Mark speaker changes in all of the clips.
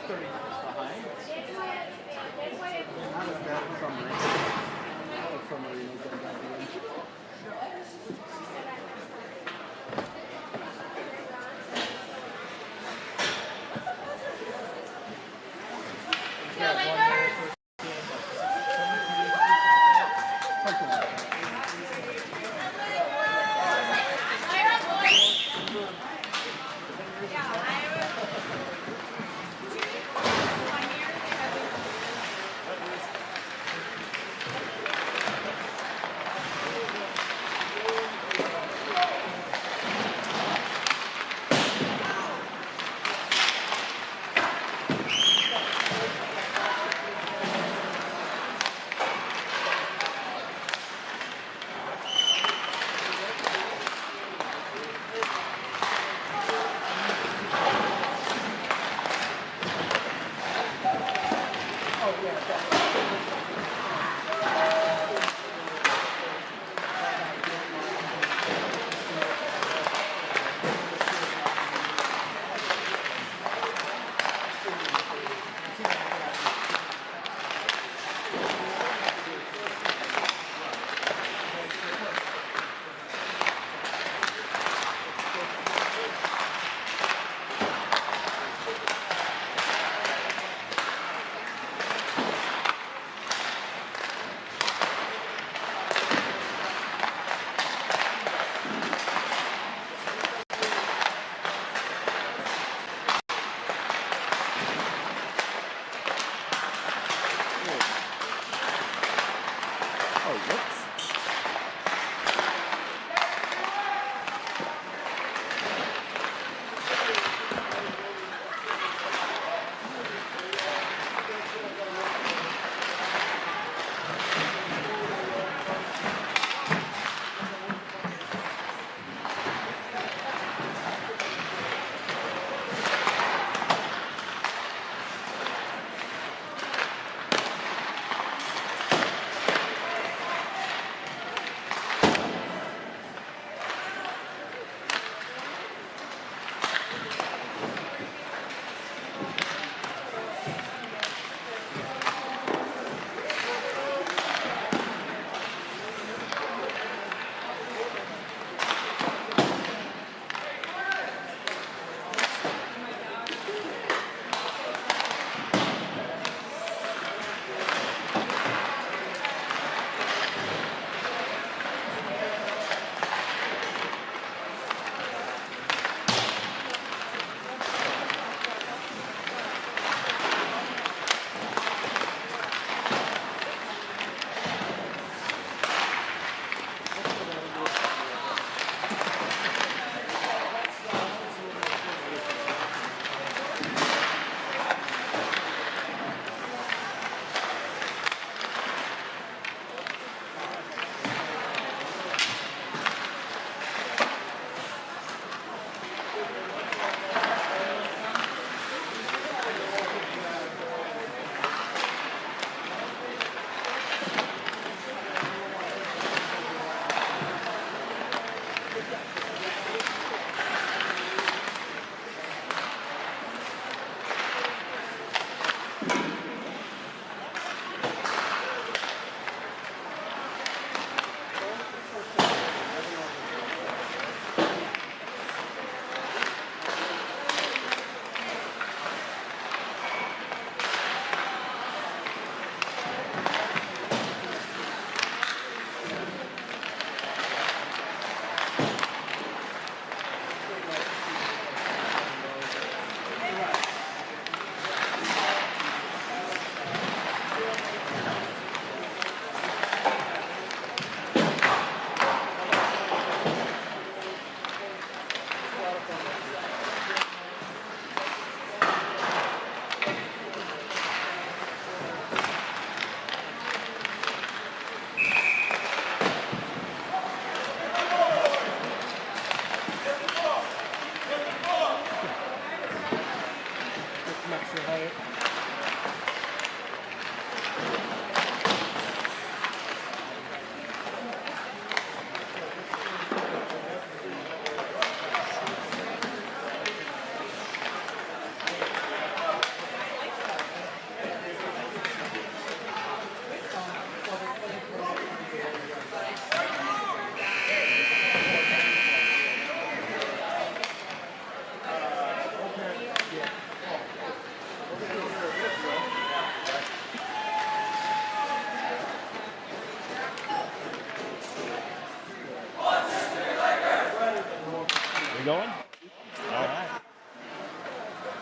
Speaker 1: 30 minutes behind.
Speaker 2: Not as bad as summer. Summer, you know, going back in. Something like that.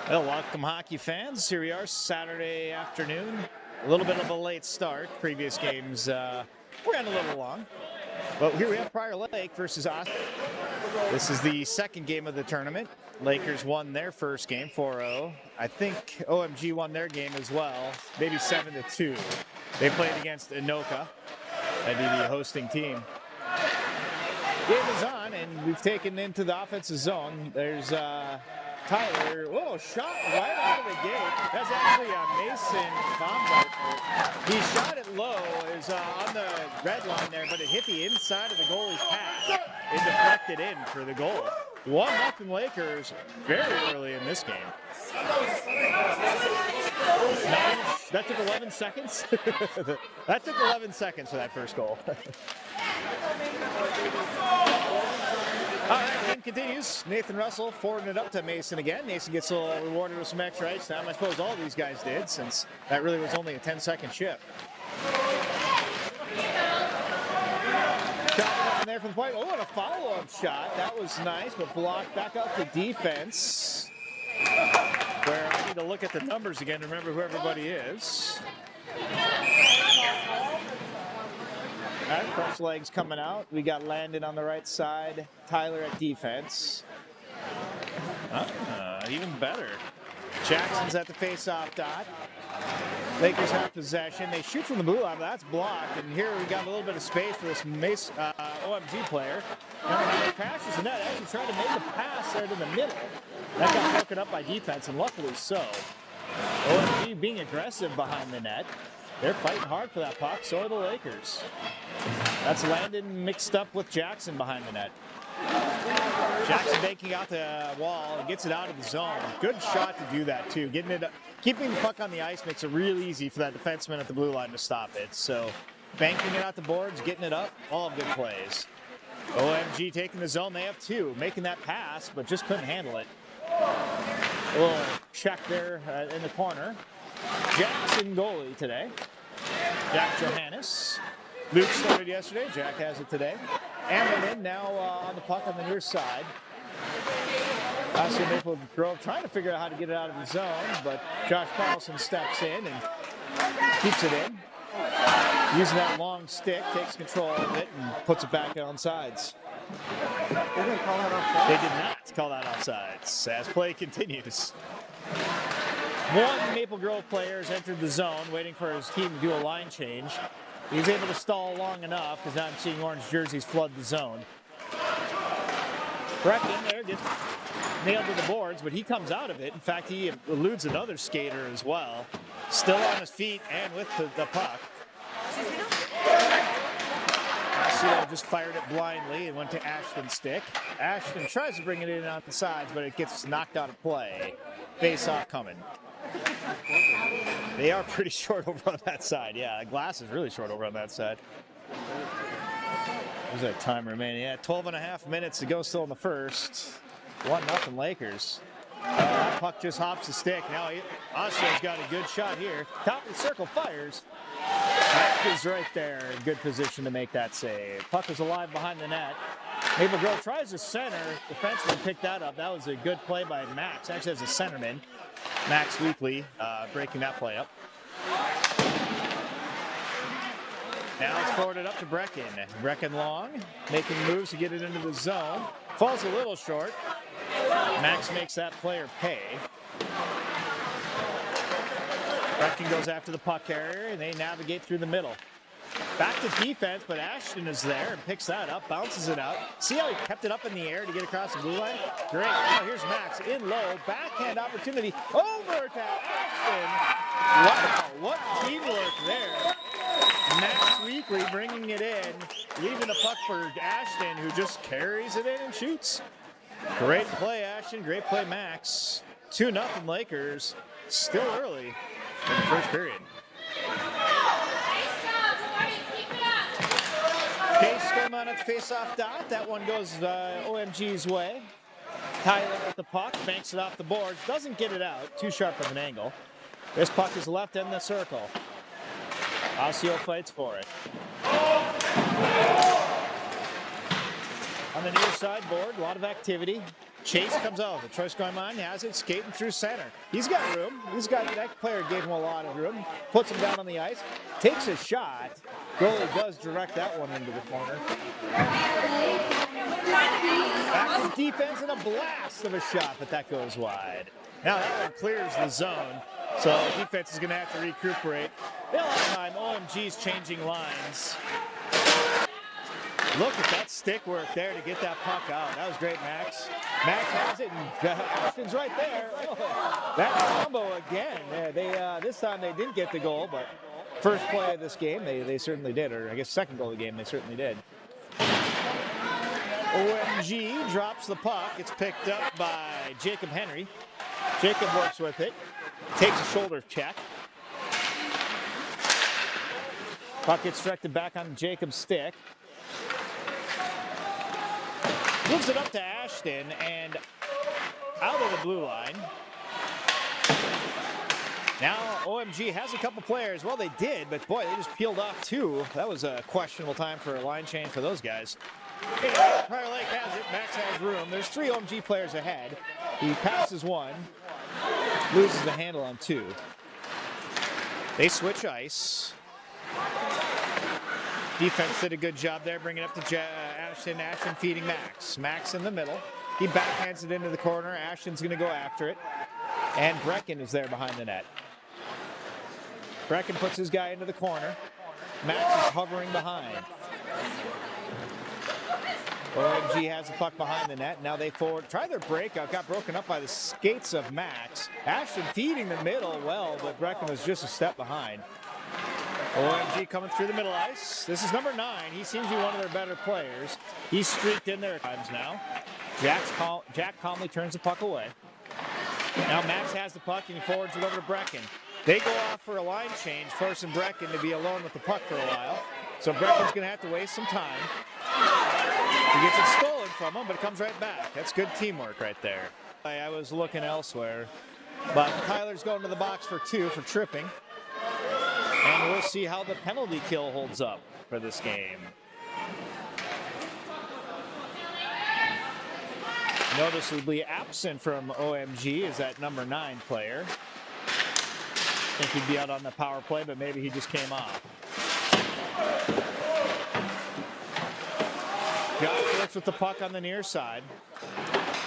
Speaker 1: Well, welcome hockey fans. Here we are, Saturday afternoon. A little bit of a late start. Previous games ran a little long. But here we have Prior Lake versus Osseo. This is the second game of the tournament. Lakers won their first game 4-0. I think OMG won their game as well, maybe 7-2. They played against Anoka. That'd be the hosting team. Game is on, and we've taken into the offensive zone. There's Tyler, whoa, shot right out of the gate. That's actually a Mason bomb. He shot it low, is on the red line there, but it hit the inside of the goalie's pad. It deflected in for the goal. 1-0 Lakers very early in this game. That took 11 seconds. That took 11 seconds for that first goal. All right, game continues. Nathan Russell forwarding it up to Mason again. Mason gets a little rewarded with some extra ice time. I suppose all these guys did, since that really was only a 10-second shift. Shot in there from the point. Oh, and a follow-up shot. That was nice, but blocked back out to defense, where I need to look at the numbers again to remember who everybody is. All right, fresh legs coming out. We got Landon on the right side, Tyler at defense. Even better. Jackson's at the face-off dot. Lakers have possession. They shoot from the blue line, but that's blocked. And here we got a little bit of space for this OMG player. And he passes the net. Actually tried to make a pass there to the middle. That got broken up by defense, and luckily so. OMG being aggressive behind the net. They're fighting hard for that puck, so are the Lakers. That's Landon mixed up with Jackson behind the net. Jackson baking out the wall and gets it out of the zone. Good shot to do that, too. Keeping the puck on the ice makes it real easy for that defenseman at the blue line to stop it. So banking it out the boards, getting it up, all good plays. OMG taking the zone. They have two, making that pass, but just couldn't handle it. A little check there in the corner. Jackson goalie today. Jack Johannes. Luke started yesterday. Jack has it today. Ammerman now on the puck on the near side. Osseo Maple Grove trying to figure out how to get it out of the zone, but Josh Carlson steps in and keeps it in. Using that long stick, takes control of it and puts it back on sides.
Speaker 2: They didn't call that offside.
Speaker 1: They did not call that offsides as play continues. One Maple Grove player has entered the zone, waiting for his team to do a line change. He's able to stall long enough, because now I'm seeing orange jerseys flood the zone. Brecken there gets nailed to the boards, but he comes out of it. In fact, he eludes another skater as well. Still on his feet and with the puck. Osseo just fired it blindly and went to Ashton's stick. Ashton tries to bring it in on the sides, but it gets knocked out of play. Face-off coming. They are pretty short over on that side. Yeah, the glass is really short over on that side. There's that time remaining. Yeah, 12.5 minutes to go still in the first. 1-0 Lakers. That puck just hops the stick. Now Osseo's got a good shot here. Top of the circle fires. Max is right there in good position to make that save. Puck is alive behind the net. Maple Grove tries to center. Defenseman picked that up. That was a good play by Max. Actually, as a centerman. Max Weekly breaking that play up. Now it's forwarded up to Brecken. Brecken long, making moves to get it into the zone. Falls a little short. Max makes that player pay. Brecken goes after the puck carrier, and they navigate through the middle. Back to defense, but Ashton is there and picks that up, bounces it out. See how he kept it up in the air to get across the blue line? Great. Now here's Max in low, backhand opportunity, over to Ashton. Wow, what teamwork there. Max Weekly bringing it in, leaving the puck for Ashton, who just carries it in and shoots. Great play, Ashton. Great play, Max. 2-0 Lakers. Still early in the first period. Case going on at the face-off dot. That one goes OMG's way. Tyler with the puck, banks it off the boards. Doesn't get it out. Too sharp of an angle. This puck is left in the circle. Osseo fights for it. On the near side board, a lot of activity. Chase comes out. The choice going on, has it skating through center. He's got room. That player gave him a lot of room. Puts him down on the ice. Takes a shot. Goalie does direct that one into the corner. Back to defense and a blast of a shot, but that goes wide. Now that one clears the zone. So defense is going to have to recuperate. They'll have time. OMG's changing lines. Look at that stick work there to get that puck out. That was great, Max. Max has it, and Ashton's right there. Oh, that combo again. This time they didn't get the goal, but first play of this game, they certainly did. Or I guess second goal of the game, they certainly did. OMG drops the puck. It's picked up by Jacob Henry. Jacob works with it. Takes a shoulder check. Puck gets directed back on Jacob's stick. Moves it up to Ashton and out of the blue line. Now OMG has a couple players. Well, they did, but boy, they just peeled off two. That was a questionable time for a line change for those guys. Anyway, Prior Lake has it. Max has room. There's 3 OMG players ahead. He passes one, loses the handle on 2. They switch ice. Defense did a good job there, bringing it up to Ashton. Ashton feeding Max. Max in the middle. He backhands it into the corner. Ashton's going to go after it. And Brecken is there behind the net. Brecken puts his guy into the corner. Max is hovering behind. OMG has the puck behind the net. Now they try their breakout. Got broken up by the skates of Max. Ashton feeding the middle well, but Brecken was just a step behind. OMG coming through the middle ice. This is number 9. He seems to be one of their better players. He's streaked in there times now. Jack calmly turns the puck away. Now Max has the puck and he forwards it over to Brecken. They go off for a line change, forcing Brecken to be alone with the puck for a while. So Brecken's going to have to waste some time. He gets it stolen from him, but it comes right back. That's good teamwork right there. I was looking elsewhere, but Tyler's going to the box for 2 for tripping. And we'll see how the penalty kill holds up for this game. Noticeably absent from OMG is that number 9 player. I think he'd be out on the power play, but maybe he just came off. Josh works with the puck on the near side.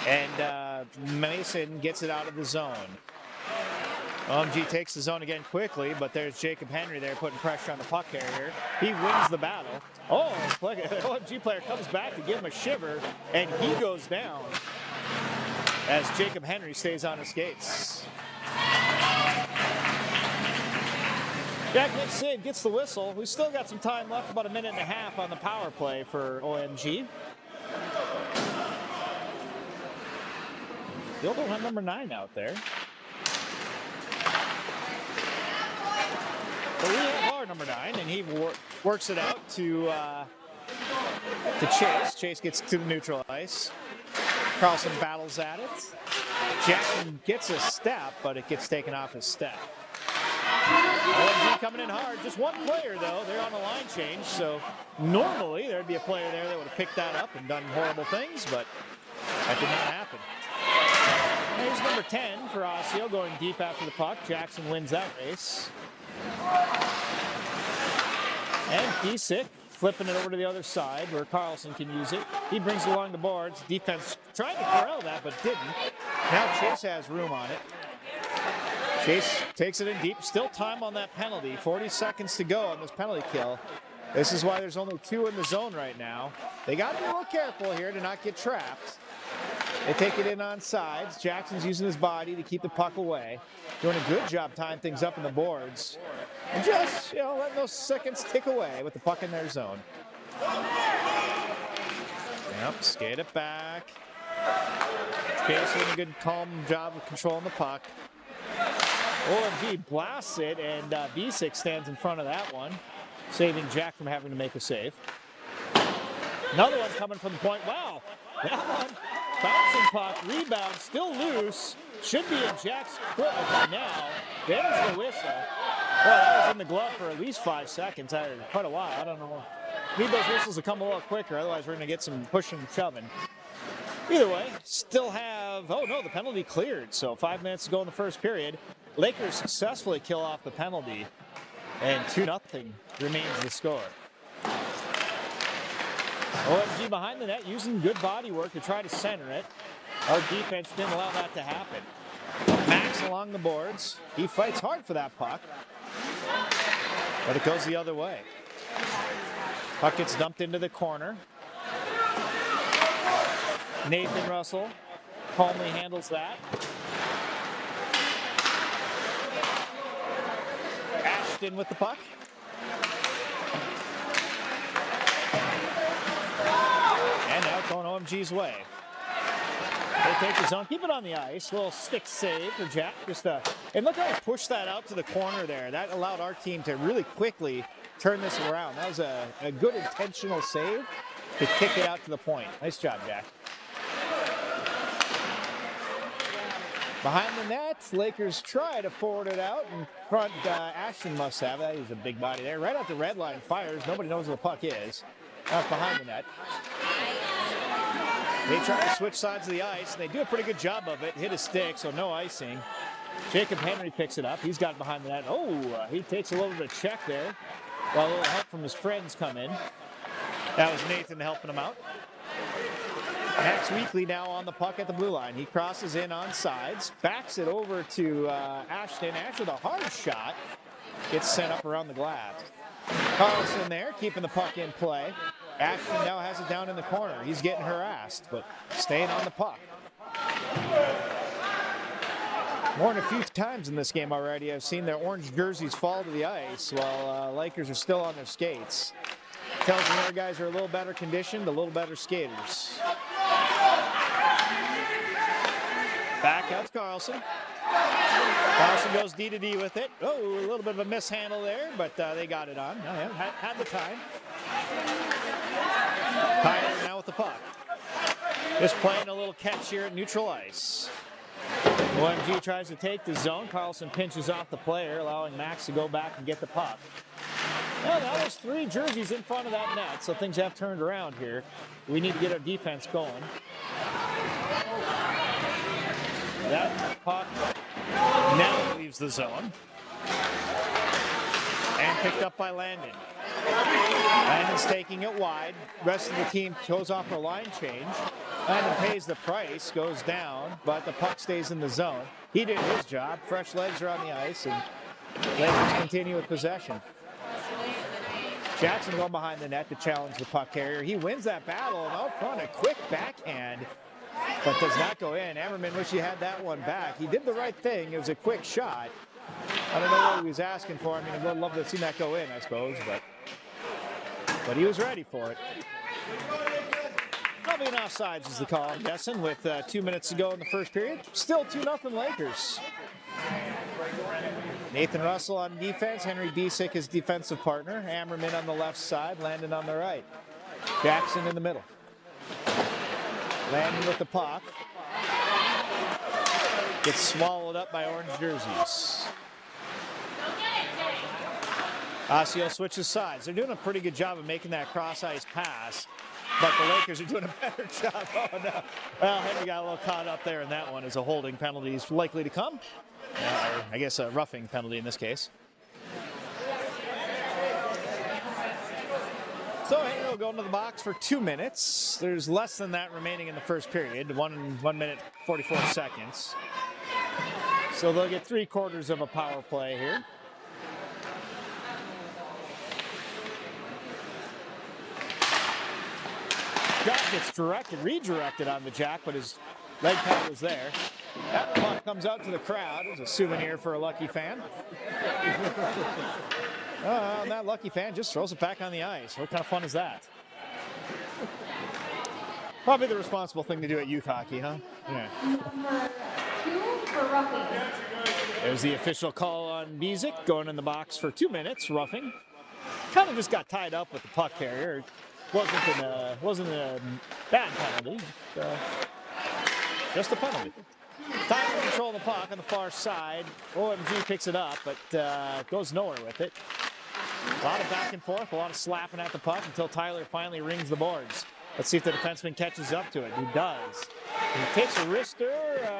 Speaker 1: And Mason gets it out of the zone. OMG takes the zone again quickly, but there's Jacob Henry there putting pressure on the puck carrier. He wins the battle. Oh, OMG player comes back to give him a shiver, and he goes down as Jacob Henry stays on his skates. Jack McSabe gets the whistle. We've still got some time left, about a minute and a half on the power play for OMG. Still don't have number 9 out there. But we have our number 9, and he works it out to Chase. Chase gets to the neutral ice. Carlson battles at it. Jackson gets a step, but it gets taken off his step. OMG coming in hard. Just one player, though. They're on a line change, so normally there'd be a player there that would have picked that up and done horrible things, but that did not happen. Here's number 10 for Osseo going deep after the puck. Jackson wins that race. And Disick flipping it over to the other side where Carlson can use it. He brings it along the boards. Defense tried to corral that, but didn't. Now Chase has room on it. Chase takes it in deep. Still time on that penalty. 40 seconds to go on this penalty kill. This is why there's only 2 in the zone right now. They got to be a little careful here to not get trapped. They take it in on sides. Jackson's using his body to keep the puck away. Doing a good job tying things up in the boards. And just, letting those seconds tick away with the puck in their zone. Yep, skate it back. Chase doing a good, calm job of controlling the puck. OMG blasts it, and Disick stands in front of that one, saving Jack from having to make a save. Another one coming from the point. Wow, that one. Bouncing puck, rebound, still loose. Should be in Jack's equipment by now. There's the whistle. Boy, that was in the glove for at least 5 seconds. Quite a while. I don't know. Need those whistles to come a little quicker, otherwise we're going to get some pushing and shoving. Either way, still have, oh no, the penalty cleared. So 5 minutes to go in the first period. Lakers successfully kill off the penalty, and 2-0 remains the score. OMG behind the net using good body work to try to center it. Our defense didn't allow that to happen. Max along the boards. He fights hard for that puck, but it goes the other way. Puck gets dumped into the corner. Nathan Russell calmly handles that. Ashton with the puck. And now it's going OMG's way. They take the zone, keep it on the ice. Little stick save for Jack. And look how he pushed that out to the corner there. That allowed our team to really quickly turn this around. That was a good intentional save to kick it out to the point. Nice job, Jack. Behind the net, Lakers try to forward it out. In front, Ashton must have that. He's a big body there. Right out the red line, fires. Nobody knows where the puck is. That's behind the net. They try to switch sides of the ice, and they do a pretty good job of it. Hit a stick, so no icing. Jacob Henry picks it up. He's got it behind the net. Oh, he takes a little bit of check there, while a little help from his friends come in. That was Nathan helping him out. Max Weekly now on the puck at the blue line. He crosses in on sides, backs it over to Ashton. Ashton with a hard shot. Gets sent up around the glass. Carlson there, keeping the puck in play. Ashton now has it down in the corner. He's getting harassed, but staying on the puck. More than a few times in this game already, I've seen their orange jerseys fall to the ice while Lakers are still on their skates. Tells me our guys are a little better conditioned, a little better skaters. Back out to Carlson. Carlson goes D to D with it. Oh, a little bit of a mishandle there, but they got it on. Had the time. Tyler now with the puck. Just playing a little catch here at neutral ice. OMG tries to take the zone. Carlson pinches off the player, allowing Max to go back and get the puck. Well, now there's 3 jerseys in front of that net, so things have turned around here. We need to get our defense going. That puck now leaves the zone. And picked up by Landon. Landon's taking it wide. Rest of the team goes off a line change. Landon pays the price, goes down, but the puck stays in the zone. He did his job. Fresh legs are on the ice, and Lakers continue with possession. Jackson going behind the net to challenge the puck carrier. He wins that battle, and out front, a quick backhand, but does not go in. Ammerman wish he had that one back. He did the right thing. It was a quick shot. I don't know what he was asking for. I mean, I would love to have seen that go in, I suppose, but he was ready for it. Probably an offsides is the call, I'm guessing, with 2 minutes to go in the first period. Still 2-0 Lakers. Nathan Russell on defense, Henry Bisick his defensive partner, Ammerman on the left side, Landon on the right. Jackson in the middle. Landon with the puck. Gets swallowed up by orange jerseys. Osseo switches sides. They're doing a pretty good job of making that cross-ice pass, but the Lakers are doing a better job. Oh, no. Well, Henry got a little caught up there in that one as a holding penalty is likely to come. Or I guess a roughing penalty in this case. So Henry will go into the box for 2 minutes. There's less than that remaining in the first period, 1 minute 44 seconds. So they'll get 3/4 of a power play here. Shot gets redirected on the Jack, but his leg pad was there. That puck comes out to the crowd. It's a souvenir for a lucky fan. And that lucky fan just throws it back on the ice. What kind of fun is that? Probably the responsible thing to do at youth hockey, huh? Yeah. There's the official call on Bisick, going in the box for 2 minutes, roughing. Kind of just got tied up with the puck carrier. Wasn't a bad penalty. Just a penalty. Time to control the puck on the far side. OMG picks it up, but goes nowhere with it. A lot of back and forth, a lot of slapping at the puck until Tyler finally rings the boards. Let's see if the defenseman catches up to it. He does. He takes a wrister,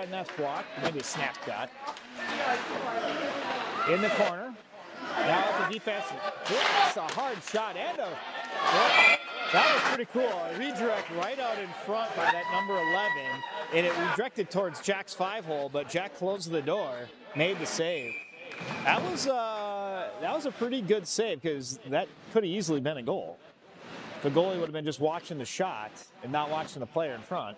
Speaker 1: and that's blocked. Maybe a snap shot. In the corner. Now the defense. That's a hard shot. And that was pretty cool. A redirect right out in front by that number 11. And it redirected towards Jack's 5-hole, but Jack closed the door, made the save. That was a pretty good save because that could have easily been a goal. The goalie would have been just watching the shot and not watching the player in front.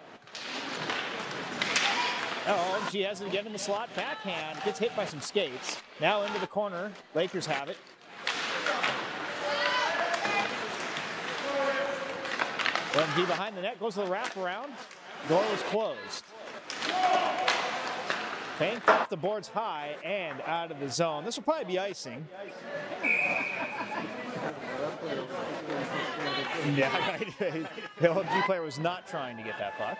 Speaker 1: Oh, she has it again in the slot. Backhand. Gets hit by some skates. Now into the corner. Lakers have it. OMG behind the net. Goes to the wraparound. Door was closed. Paint off the boards high and out of the zone. This will probably be icing. Yeah, right. The OMG player was not trying to get that puck.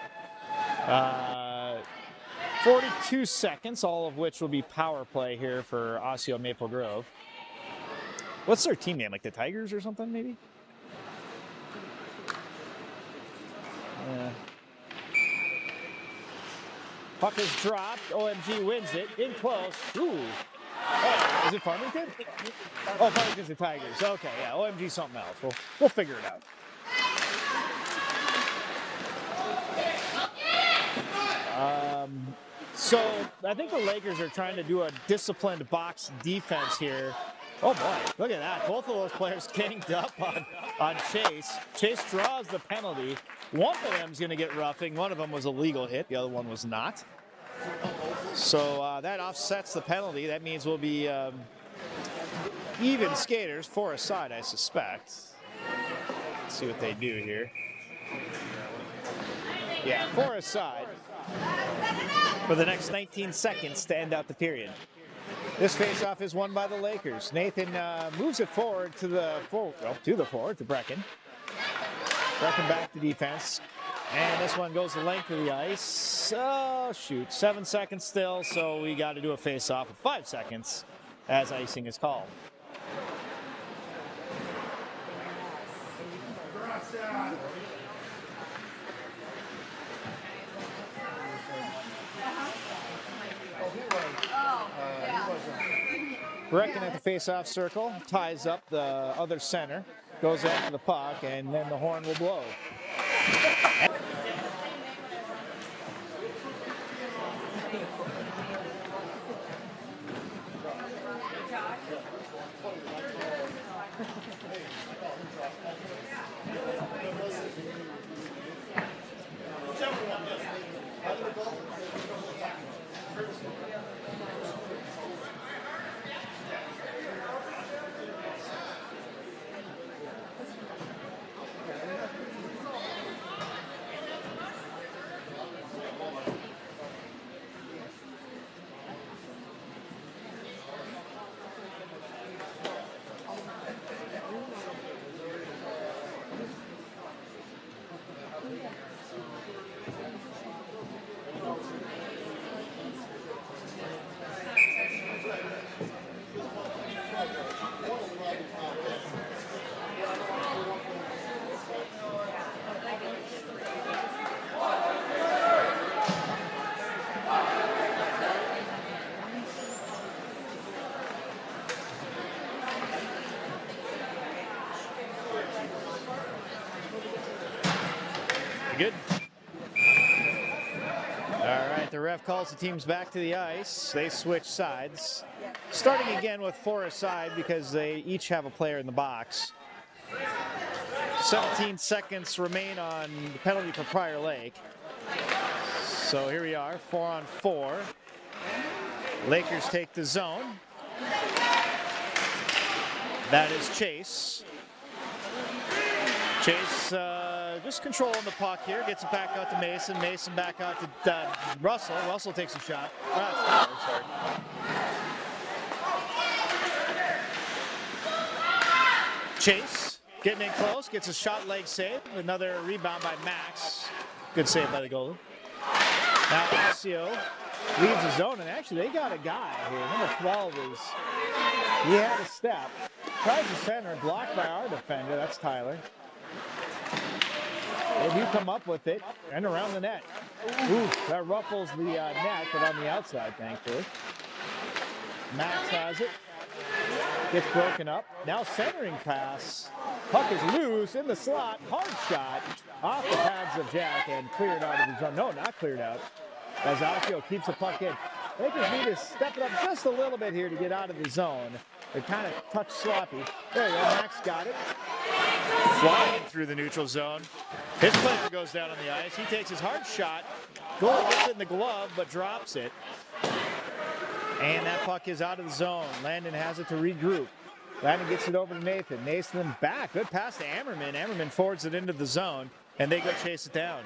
Speaker 1: 42 seconds, all of which will be power play here for Osseo Maple Grove. What's their team name? Like the Tigers or something, maybe? Puck is dropped. OMG wins it. In close. Ooh. Oh, is it Farmington? Oh, Farmington's the Tigers. Okay, yeah. OMG something else. We'll figure it out. So I think the Lakers are trying to do a disciplined box defense here. Oh boy, look at that. Both of those players ganged up on Chase. Chase draws the penalty. One of them is going to get roughing. One of them was a legal hit. The other one was not. So that offsets the penalty. That means we'll be even skaters for a side, I suspect. Let's see what they do here. Yeah, for a side for the next 19 seconds to end out the period. This faceoff is won by the Lakers. Nathan moves it forward to the forward, to Brecken. Brecken back to defense. And this one goes the length of the ice. Oh, shoot. 7 seconds still, so we got to do a faceoff of 5 seconds as icing is called. Brecken at the face-off circle, ties up the other center, goes after the puck, and then the horn will blow. Good. All right, the ref calls the teams back to the ice. They switch sides. Starting again with four aside because they each have a player in the box. 17 seconds remain on the penalty for Prior Lake. So here we are, 4-on-4. Lakers take the zone. That is Chase. Chase just controlling the puck here. Gets it back out to Mason. Mason back out to Russell. Russell takes a shot. Sorry. Chase getting in close. Gets a shot leg save. Another rebound by Max. Good save by the goalie. Now Osseo leaves the zone. And actually, they got a guy here. Number 12 is... He had a step. Tries the center. Blocked by our defender. That's Tyler. They do come up with it and around the net. Ooh, that ruffles the net, but on the outside, thankfully. Max has it. Gets broken up. Now centering pass. Puck is loose in the slot. Hard shot off the pads of Jack and cleared out of the zone. No, not cleared out. As Osseo keeps the puck in. Lakers need to step it up just a little bit here to get out of the zone. They're kind of touch sloppy. There you go. Max got it. Flying through the neutral zone. His player goes down on the ice. He takes his hard shot. Goal gets it in the glove, but drops it. And that puck is out of the zone. Landon has it to regroup. Landon gets it over to Nathan. Nathan back. Good pass to Ammerman. Ammerman forwards it into the zone, and they go chase it down.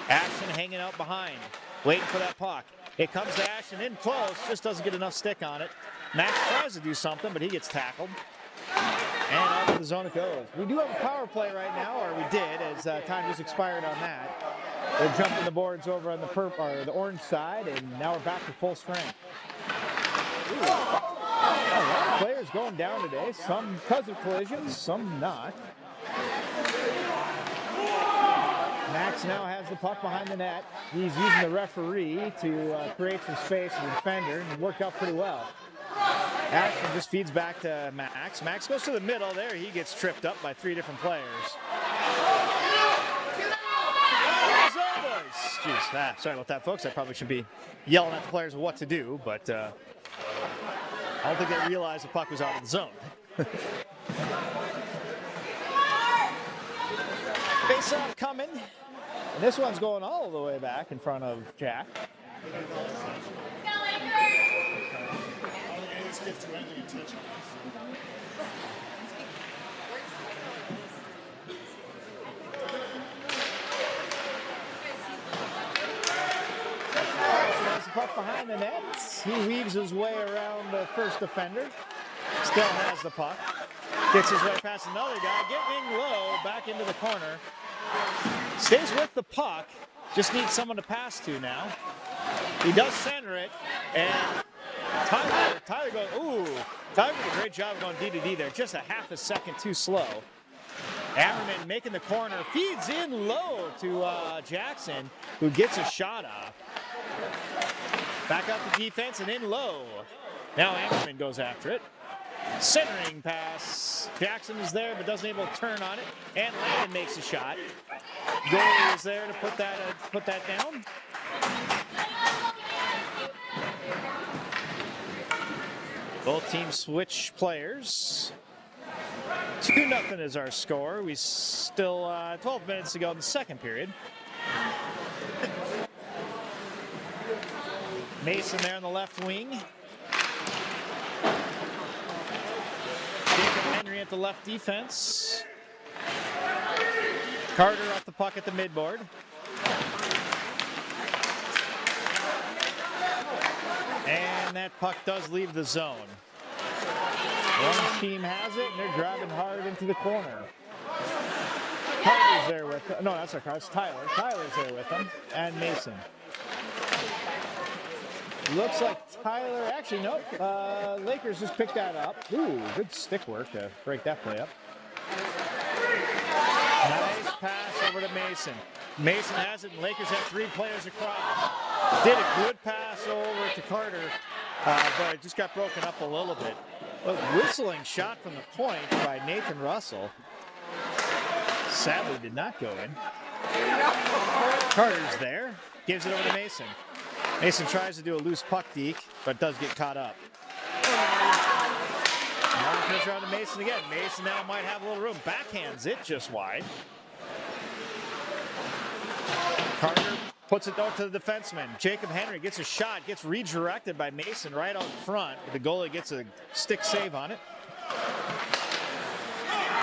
Speaker 1: Ashton hanging out behind, waiting for that puck. It comes to Ashton in close, just doesn't get enough stick on it. Max tries to do something, but he gets tackled. And out of the zone it goes. We do have a power play right now, or we did, as time just expired on that. They're jumping the boards over on the orange side, and now we're back to full strength. Ooh. A lot of players going down today, some because of collisions, some not. Max now has the puck behind the net. He's using the referee to create some space for the defender, and it worked out pretty well. Ashton just feeds back to Max. Max goes to the middle. There he gets tripped up by 3 different players. Jeez, sorry about that, folks. I probably should be yelling at the players what to do, but I don't think they realized the puck was out of the zone. Face-off coming. And this one's going all the way back in front of Jack. Puck behind the net. He weaves his way around the first defender. Still has the puck. Gets his way past another guy. Getting low back into the corner. Stays with the puck. Just needs someone to pass to now. He does center it. And Tyler goes, ooh. Tyler did a great job going D to D there. Just a half a second too slow. Ammerman making the corner. Feeds in low to Jackson, who gets a shot off. Back up the defense and in low. Now Ammerman goes after it. Centering pass. Jackson is there but doesn't able to turn on it. And Landon makes a shot. Goalie is there to put that down. Both teams switch players. 2-0 is our score. We still 12 minutes to go in the second period. Mason there on the left wing. Jacob Henry at the left defense. Carter off the puck at the midboard. And that puck does leave the zone. One team has it, and they're driving hard into the corner. Carter's there with them. No, that's not Carter. It's Tyler. Tyler's there with them. And Mason. Looks like Tyler, actually, nope. Lakers just picked that up. Ooh, good stick work to break that play up. Nice pass over to Mason. Mason has it, and Lakers have 3 players across. Did a good pass over to Carter, but it just got broken up a little bit. A whistling shot from the point by Nathan Russell. Sadly did not go in. Carter's there. Gives it over to Mason. Mason tries to do a loose puck deke, but does get caught up. Now it comes around to Mason again. Mason now might have a little room. Backhands it just wide. Carter puts it out to the defenseman. Jacob Henry gets a shot, gets redirected by Mason right out front. The goalie gets a stick save on it.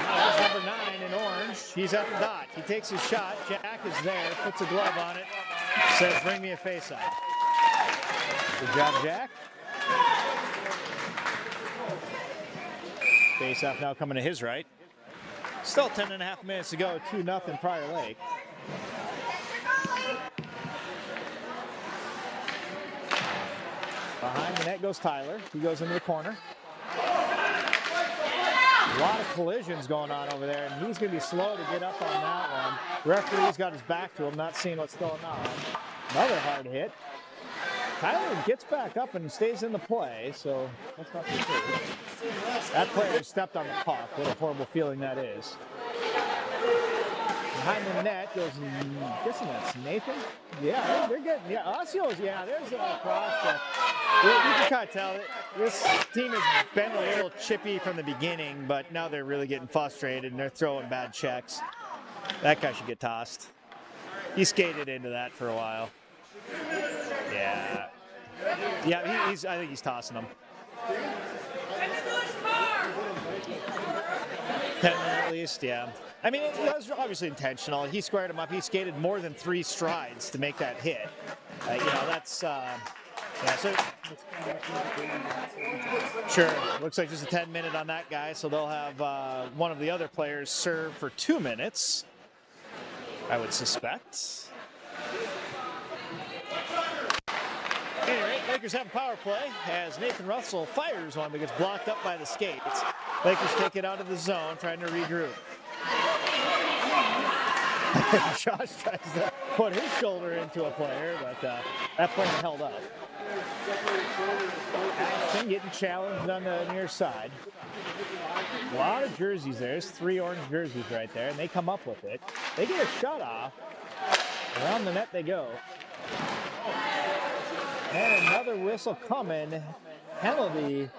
Speaker 1: Now there's number 9 in orange. He's at the dot. He takes his shot. Jack is there, puts a glove on it. Says, bring me a face-off. Good job, Jack. Face-off now coming to his right. Still 10.5 minutes to go. 2-0 Prior Lake. Behind the net goes Tyler. He goes into the corner. A lot of collisions going on over there, and he's going to be slow to get up on that one. Referee's got his back to him, not seeing what's going on. Another hard hit. Tyler gets back up and stays in the play, so that's not the case. That player stepped on the puck. What a horrible feeling that is. Behind the net goes, I'm guessing that's Nathan. Yeah, they're getting, yeah, Osseo's, yeah, there's a cross check. You can kind of tell that this team has been a little chippy from the beginning, but now they're really getting frustrated and they're throwing bad checks. That guy should get tossed. He skated into that for a while. Yeah. Yeah, I think he's tossing them. 10 at least, yeah. I mean, it was obviously intentional. He squared him up. He skated more than 3 strides to make that hit. You know, that's, yeah, so, sure. Looks like just a 10-minute on that guy, so they'll have one of the other players serve for 2 minutes, I would suspect. Anyway, Lakers have a power play as Nathan Russell fires one but gets blocked up by the skates. Lakers take it out of the zone, trying to regroup. Josh tries to put his shoulder into a player, but that player held up. Ashton getting challenged on the near side. A lot of jerseys there. There's 3 orange jerseys right there, and they come up with it. They get a shot off. Around the net they go. And another whistle coming. Penalty,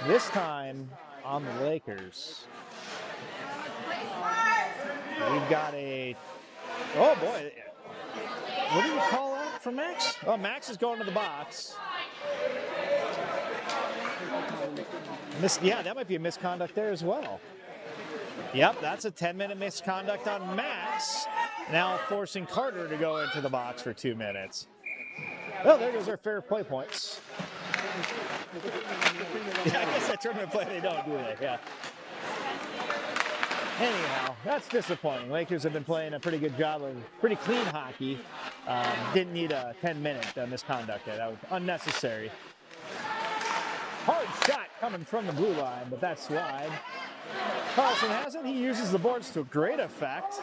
Speaker 1: this time on the Lakers. We've got a, oh boy, what do you call that for Max? Oh, Max is going to the box. Yeah, that might be a misconduct there as well. Yep, that's a 10-minute misconduct on Max. Now forcing Carter to go into the box for 2 minutes. Well, there goes our fair play points. Yeah, I guess that tournament play they don't, do they? Yeah. Anyhow, that's disappointing. Lakers have been playing a pretty good job of pretty clean hockey. Didn't need a 10-minute misconduct there. That was unnecessary. Hard shot coming from the blue line, but that's wide. Carlson has it. He uses the boards to great effect.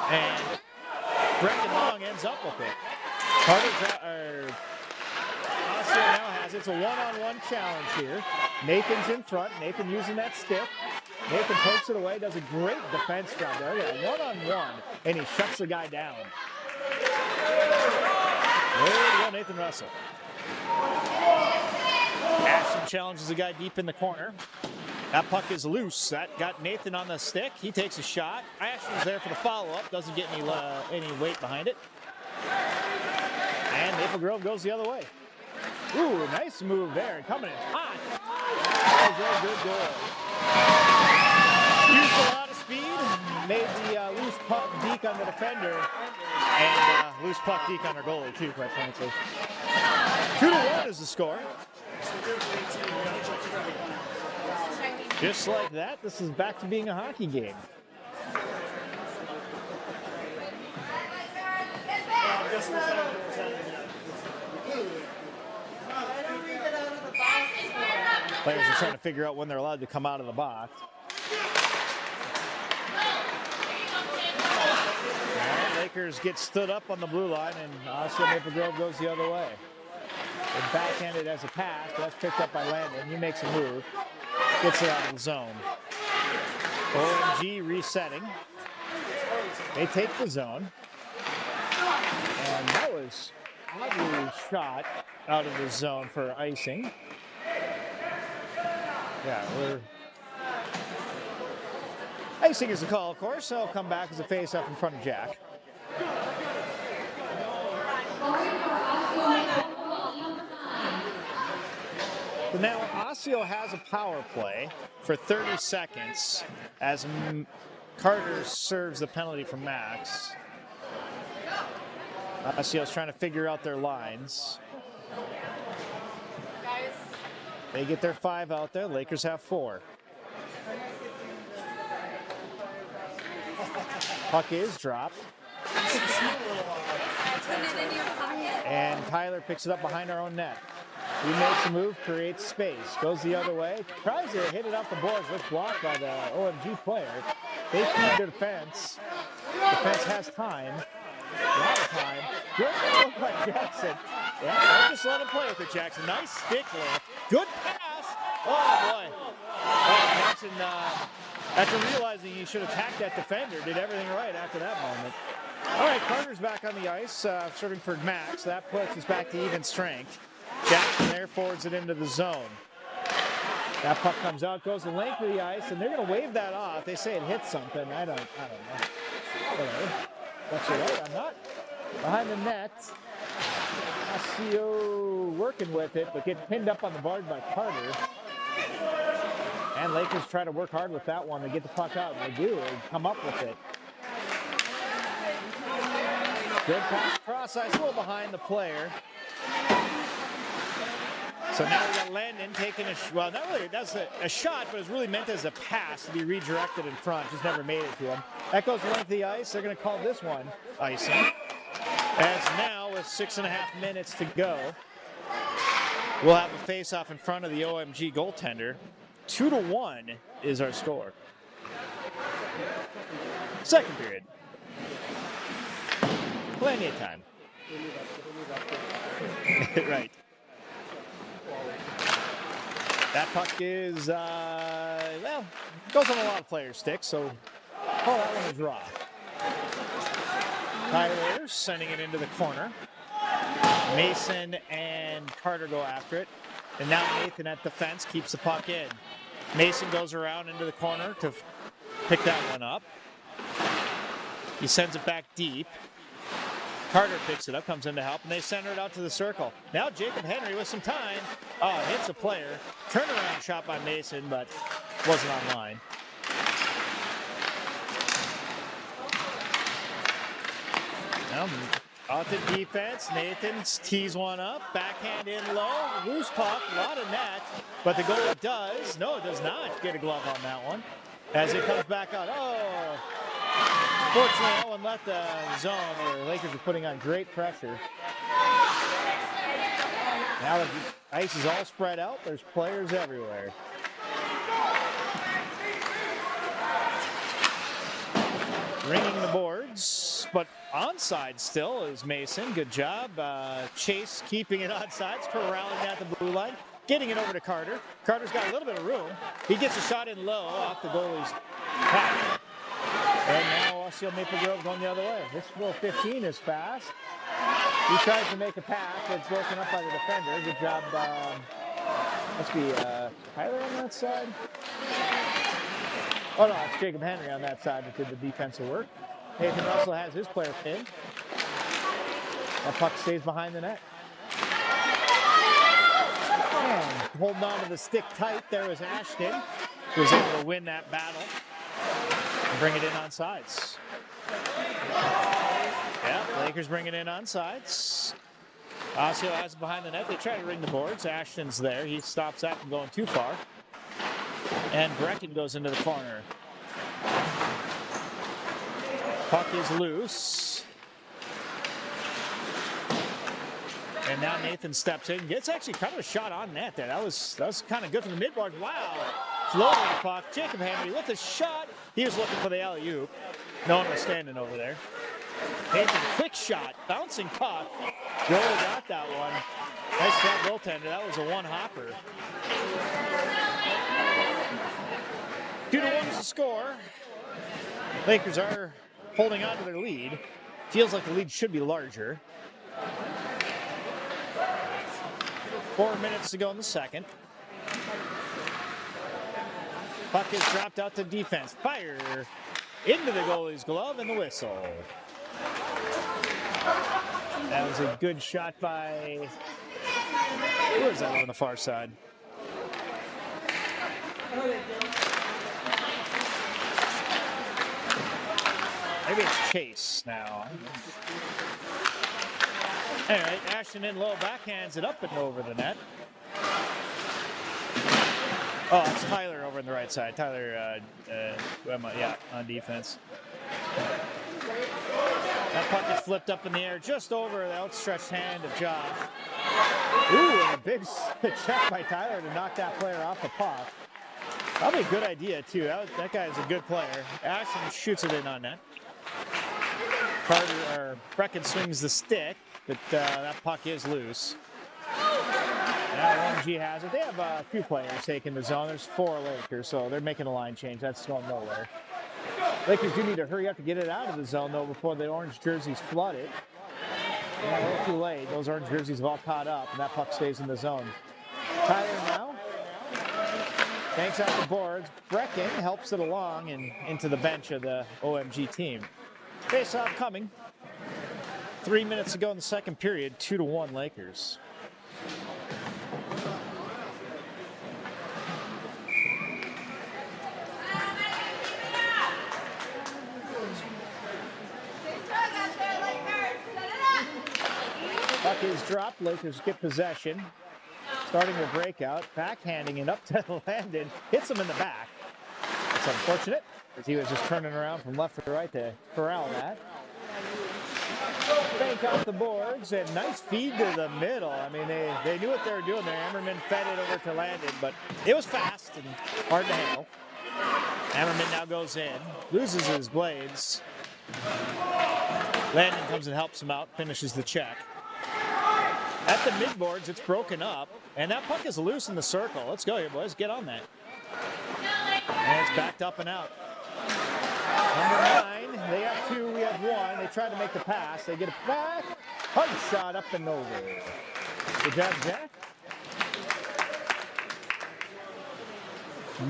Speaker 1: And Brendan Long ends up with it. Osseo now has it. It's a one-on-one challenge here. Nathan's in front. Nathan using that stick. Nathan pokes it away, does a great defense job there. Yeah, one-on-one, and he shuts the guy down. There you go, Nathan Russell. Ashton challenges the guy deep in the corner. That puck is loose. That got Nathan on the stick. He takes a shot. Ashton's there for the follow-up. Doesn't get any weight behind it. And Maple Grove goes the other way. Ooh, nice move there. Coming in hot. That was a good goal. Used a lot of speed. Made the loose puck deke on the defender. And loose puck deke on our goalie, too, quite frankly. 2-1 is the score. Just like that, this is back to being a hockey game. Players are trying to figure out when they're allowed to come out of the box. And Lakers get stood up on the blue line, and Osseo Maple Grove goes the other way. And backhanded as a pass, but that's picked up by Landon. He makes a move, gets it out of the zone. OMG resetting. They take the zone. And that was oddly shot out of the zone for icing. Yeah, icing is the call, of course, so it'll come back as a face-off in front of Jack. But now Osseo has a power play for 30 seconds as Carter serves the penalty from Max. Osseo's trying to figure out their lines. They get their 5 out there. Lakers have 4. Puck is dropped.
Speaker 3: Put it in your pocket.
Speaker 1: And Tyler picks it up behind our own net. He makes a move, creates space, goes the other way, tries to hit it off the boards, was blocked by the OMG player. They keep the defense. Defense has time. A lot of time. Good look by Jackson. Yeah, don't just let him play with it, Jackson. Nice stick lift. Good pass. Oh, boy. Oh, Jackson, after realizing he should attack that defender, did everything right after that moment. All right, Carter's back on the ice, serving for Max. That puts us back to even strength. Jackson there forwards it into the zone. That puck comes out, goes the length of the ice, and they're going to wave that off. They say it hit something. I don't know. Whatever. That's right. I'm not behind the net. Osseo working with it, but gets pinned up on the board by Carter. And Lakers try to work hard with that one to get the puck out. And they do. They come up with it. Good pass cross ice, a little behind the player. So now we got Landon taking well, not really, that's a shot, but it's really meant as a pass to be redirected in front. Just never made it to him. That goes the length of the ice. They're going to call this one icing. As now, with 6.5 minutes to go, we'll have a face-off in front of the OMG goaltender. 2-1 is our score. Second period. Plenty of time. Right. That puck is, well, goes on a lot of players' sticks, so call that one a draw. Tyler sending it into the corner. Mason and Carter go after it. And now Nathan at defense keeps the puck in. Mason goes around into the corner to pick that one up. He sends it back deep. Carter picks it up, comes in to help, and they center it out to the circle. Now Jacob Henry with some time. Oh, hits a player. Turnaround shot by Mason, but wasn't on line. Now, out to defense. Nathan tees one up. Backhand in low. Loose puck. A lot of net. But the goalie does. No, it does not get a glove on that one. As it comes back out. Oh. Fortunately, that one left the zone where the Lakers are putting on great pressure. Now the ice is all spread out. There's players everywhere. Ringing the boards, but onside still is Mason. Good job. Chase keeping it onside, corralling at the blue line, getting it over to Carter. Carter's got a little bit of room. He gets a shot in low off the goalie's pack. And now Osseo Maple Grove going the other way. This little 15 is fast. He tries to make a pass. It's broken up by the defender. Good job. Must be Tyler on that side. Oh, no, it's Jacob Henry on that side that did the defensive work. Nathan Russell has his player pinned. That puck stays behind the net. And holding on to the stick tight, there was Ashton, who was able to win that battle. Bring it in on sides. Yeah, Lakers bring it in on sides. Osseo has it behind the net. They try to ring the boards. Ashton's there. He stops that from going too far. And Brecken goes into the corner. Puck is loose. And now Nathan steps in. Gets actually kind of a shot on net there. That was kind of good from the midboard. Wow. Floating the puck. Jacob Henry with a shot. He was looking for the alley-oop. No one was standing over there. Nathan, quick shot. Bouncing puck. Goalie got that one. Nice job, goaltender. That was a one-hopper. 2-1 is the score. Lakers are holding on to their lead. Feels like the lead should be larger. 4 minutes to go in the second. Puck is dropped out to defense. Fire into the goalie's glove and the whistle. That was a good shot by... Who is that on the far side? Maybe it's Chase now. All right, Ashton in low, backhands it up and over the net. Oh, it's Tyler over on the right side. Tyler, yeah, on defense. That puck is flipped up in the air just over the outstretched hand of Josh. Ooh, and a big check by Tyler to knock that player off the puck. Probably a good idea, too. That guy is a good player. Ashton shoots it in on net. Brecken swings the stick, but that puck is loose. Now OMG has it. They have a few players taking the zone. There's 4 Lakers, so they're making a line change. That's going nowhere. Lakers do need to hurry up to get it out of the zone, though, before the orange jerseys flood it. Yeah, a little too late. Those orange jerseys have all caught up, and that puck stays in the zone. Tyler now banks out the boards. Brecken helps it along and into the bench of the OMG team. Face-off coming. 3 minutes to go in the second period. 2-1 Lakers. Puck is dropped. Lakers get possession. Starting the breakout. Backhanding it up to Landon. Hits him in the back. It's unfortunate, as he was just turning around from left to right to corral that. Bank off the boards, and nice feed to the middle. I mean, they knew what they were doing there. Ammerman fed it over to Landon, but it was fast and hard to handle. Ammerman now goes in, loses his blades. Landon comes and helps him out, finishes the check. At the mid-boards, it's broken up, and that puck is loose in the circle. Let's go here, boys. Get on that. And it's backed up and out. Number 9, they have 2, we have 1. They try to make the pass. They get it back. Hug shot up and over. Good job, Jack.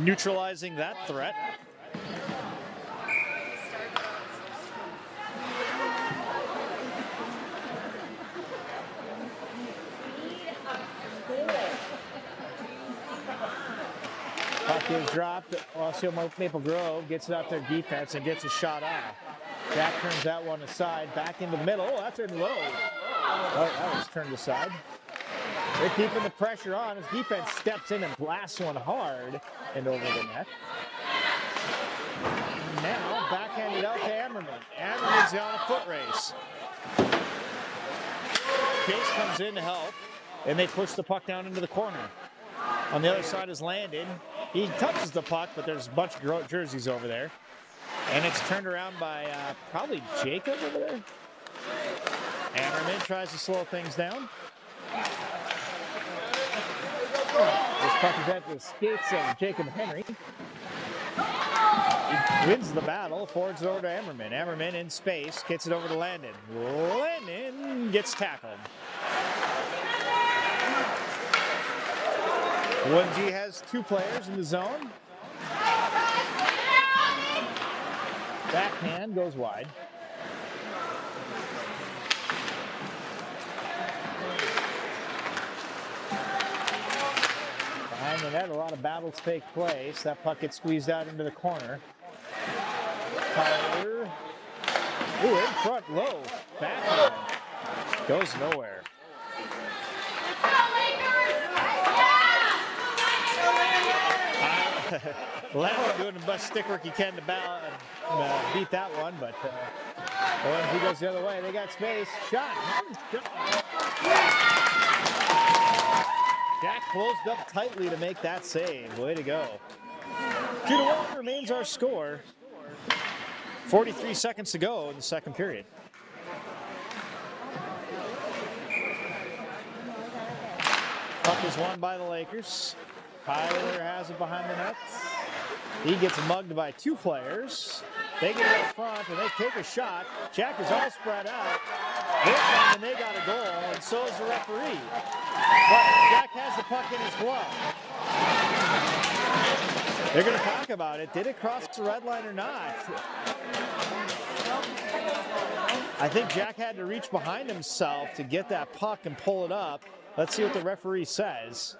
Speaker 1: Neutralizing that threat. Puck is dropped. Osseo Maple Grove gets it out their defense and gets a shot off. Jack turns that one aside, back into the middle. Oh, that's in low. Oh, that was turned aside. They're keeping the pressure on. His defense steps in and blasts one hard and over the net. Now, backhanded out to Ammerman. Ammerman's on a foot race. Case comes in to help, and they push the puck down into the corner. On the other side is Landon. He touches the puck, but there's a bunch of jerseys over there. And it's turned around by probably Jacob over there. Ammerman tries to slow things down. This puck is at the skates of Jacob Henry. He wins the battle, forwards it over to Ammerman. Ammerman in space, gets it over to Landon. Landon gets tackled. OMG has 2 players in the zone. Backhand goes wide. Behind the net, a lot of battles take place. That puck gets squeezed out into the corner. Tyler. Ooh, in front, low. Backhand. Goes nowhere. Landon doing the best stick work he can to beat that one, but OMG goes the other way. They got space. Shot. Jack closed up tightly to make that save. Way to go. 2-1 remains our score. 43 seconds to go in the second period. Puck is won by the Lakers. Tyler has it behind the net. He gets mugged by 2 players. They get it up front and they take a shot. Jack is all spread out. This time and they got a goal, and so is the referee. But Jack has the puck in his glove. They're going to talk about it. Did it cross the red line or not? I think Jack had to reach behind himself to get that puck and pull it up. Let's see what the referee says.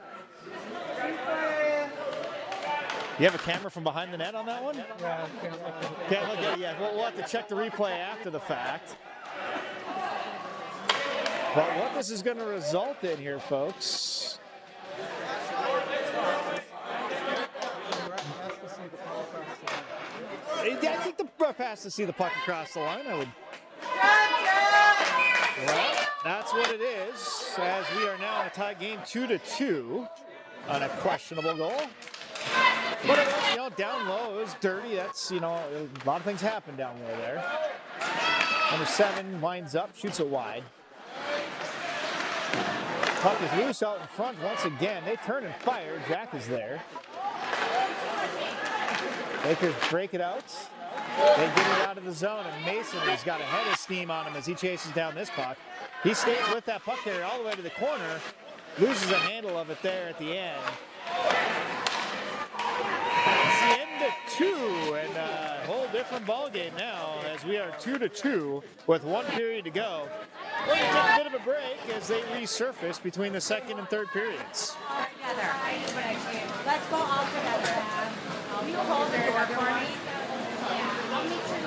Speaker 1: You have a camera from behind the net on that one?
Speaker 2: Yeah,
Speaker 1: Can't look at it yet. We'll have to check the replay after the fact. But what this is going to result in here, folks. I think the ref has to see the puck across the line. I would That's what it is, as we are now in a tie game 2-2 on a questionable goal. But it was, down low. It was dirty. That's, a lot of things happen down low there. Number 7 winds up, shoots it wide. Puck is loose out in front once again. They turn and fire. Jack is there. Lakers break it out. They get it out of the zone, and Mason has got a head of steam on him as he chases down this puck. He stays with that puck carrier all the way to the corner, loses a handle of it there at the end. It's the end of 2, and a whole different ball game now as we are 2-2 with 1 period to go. We're going to take a bit of a break as they resurface between the second and third periods.
Speaker 3: All together. Let's go all together. You hold the door for me. Yeah, I'll make sure.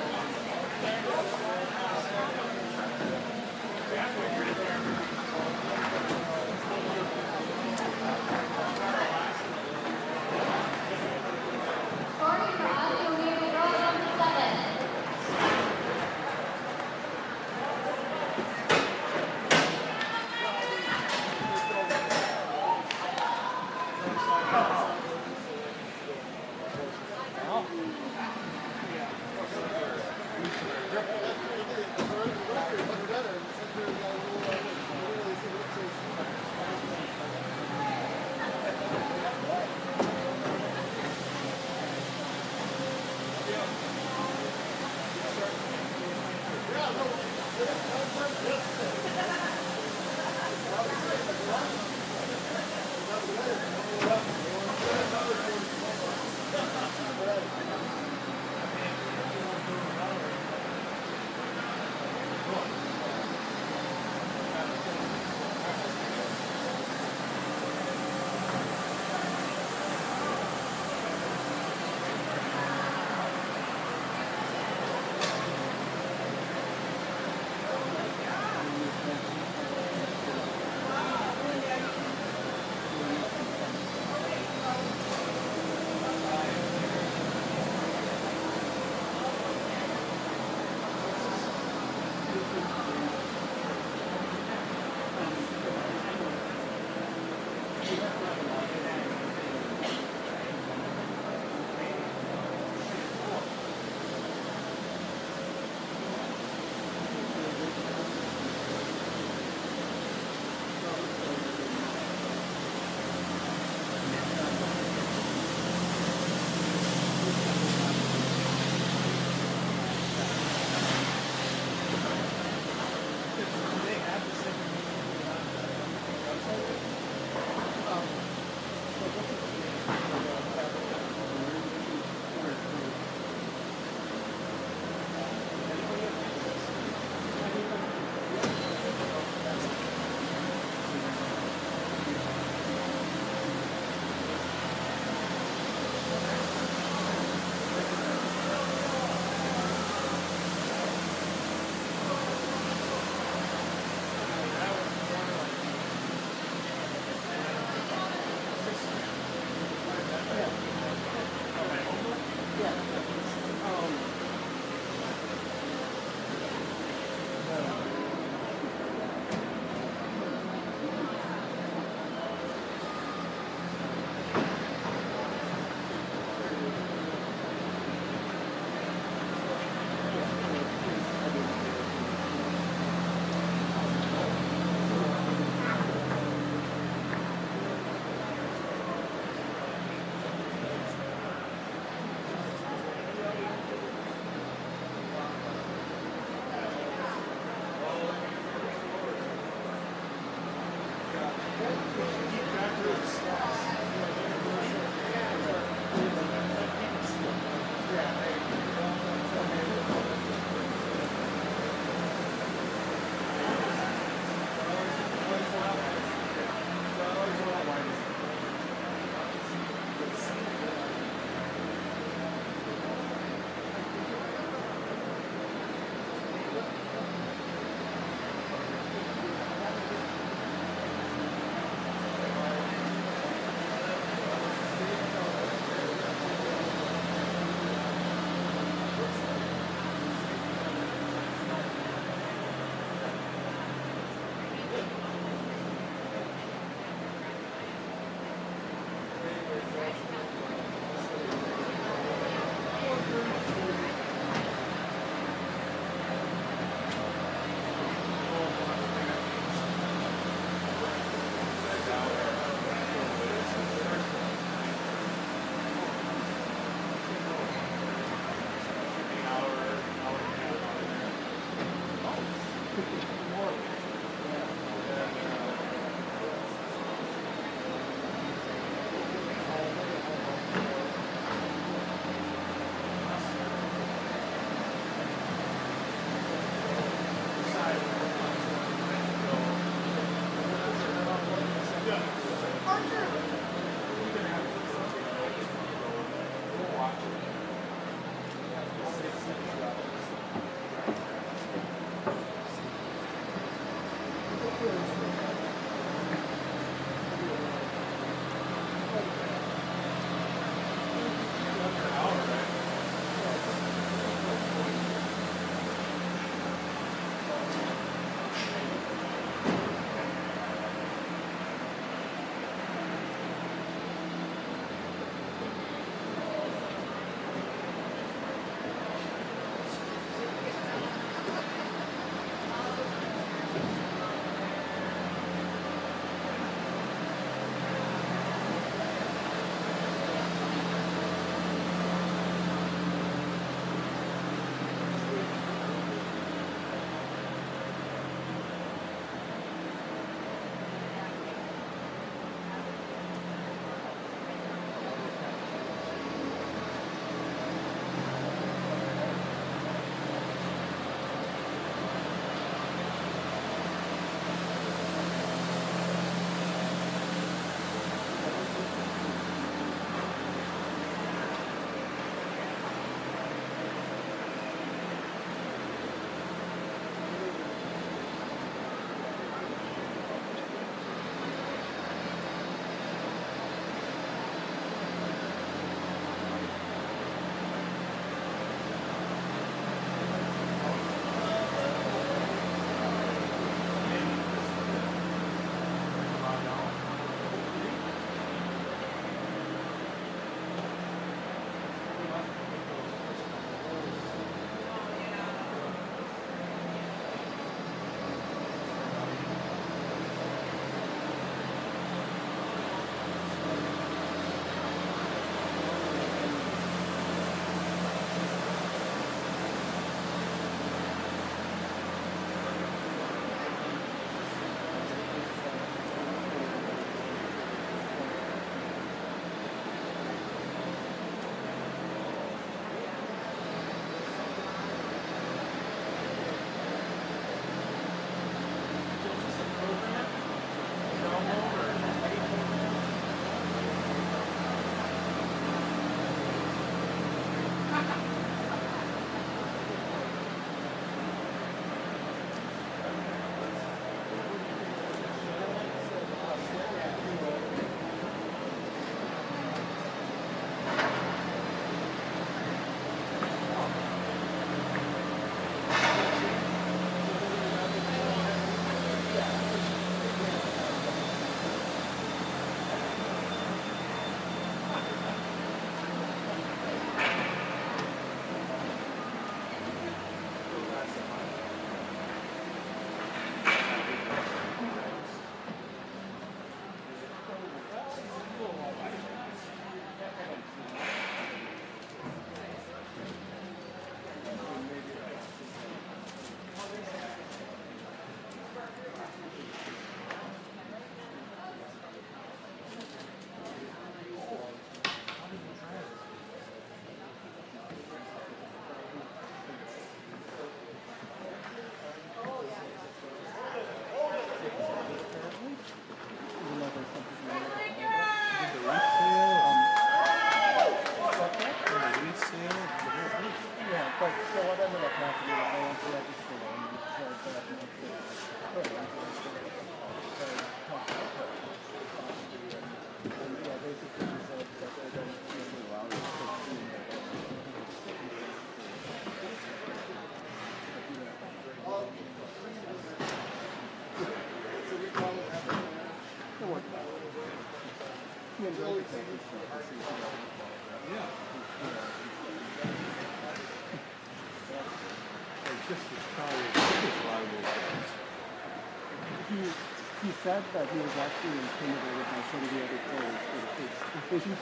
Speaker 2: said that he was actually intimidated by some of the other players for the first division.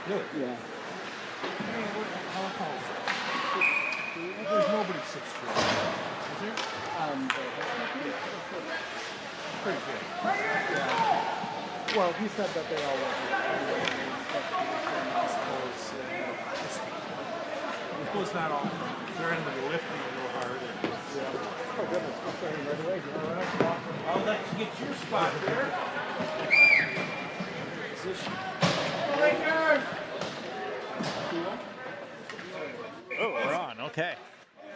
Speaker 4: Really?
Speaker 2: Yeah.
Speaker 4: How tall? There's nobody 6'4". Is there? Pretty good.
Speaker 2: Yeah. Well, he said that they all were.
Speaker 4: I suppose not all. They're into the lifting a little harder.
Speaker 2: Oh goodness, we're starting right away.
Speaker 4: All right. I'll let you get your spot there.
Speaker 1: Oh, we're on. Okay.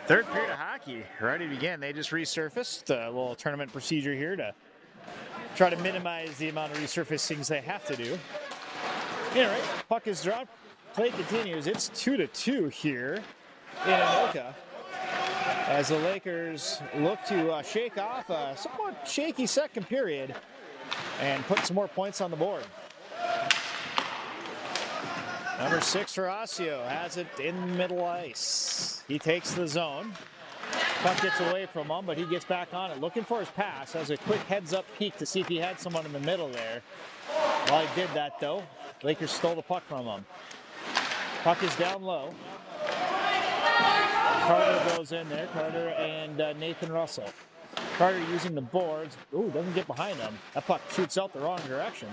Speaker 1: Third period of hockey. Ready to begin. They just resurfaced. A little tournament procedure here to try to minimize the amount of resurfacings they have to do. Anyway, puck is dropped. Play continues. It's 2-2 here in Anoka, as the Lakers look to shake off a somewhat shaky second period and put some more points on the board. Number 6 for Osseo has it in middle ice. He takes the zone. Puck gets away from him, but he gets back on it, looking for his pass. Has a quick heads-up peek to see if he had someone in the middle there. While he did that, though, Lakers stole the puck from him. Puck is down low. Carter goes in there. Carter and Nathan Russell. Carter using the boards. Ooh, doesn't get behind him. That puck shoots out the wrong direction.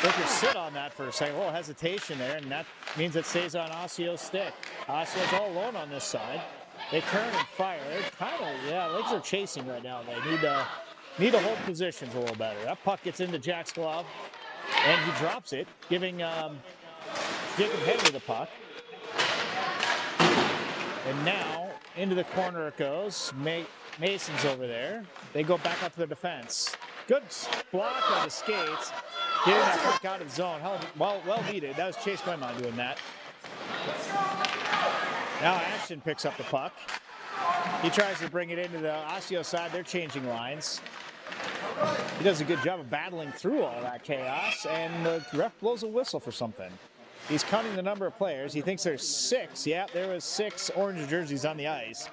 Speaker 1: Lakers sit on that for a second. A little hesitation there, and that means it stays on Osseo's stick. Osseo's all alone on this side. They turn and fire. Lakers are chasing right now. They need to hold positions a little better. That puck gets into Jack's glove, and he drops it, giving Jacob Henry the puck. And now into the corner it goes. Mason's over there. They go back up to their defense. Good block on the skates. Getting that puck out of the zone. Well needed. That was Chase Clemon doing that. Now Ashton picks up the puck. He tries to bring it into the Osseo side. They're changing lines. He does a good job of battling through all that chaos, and the ref blows a whistle for something. He's counting the number of players. He thinks there's 6. Yeah, there was 6 orange jerseys on the ice.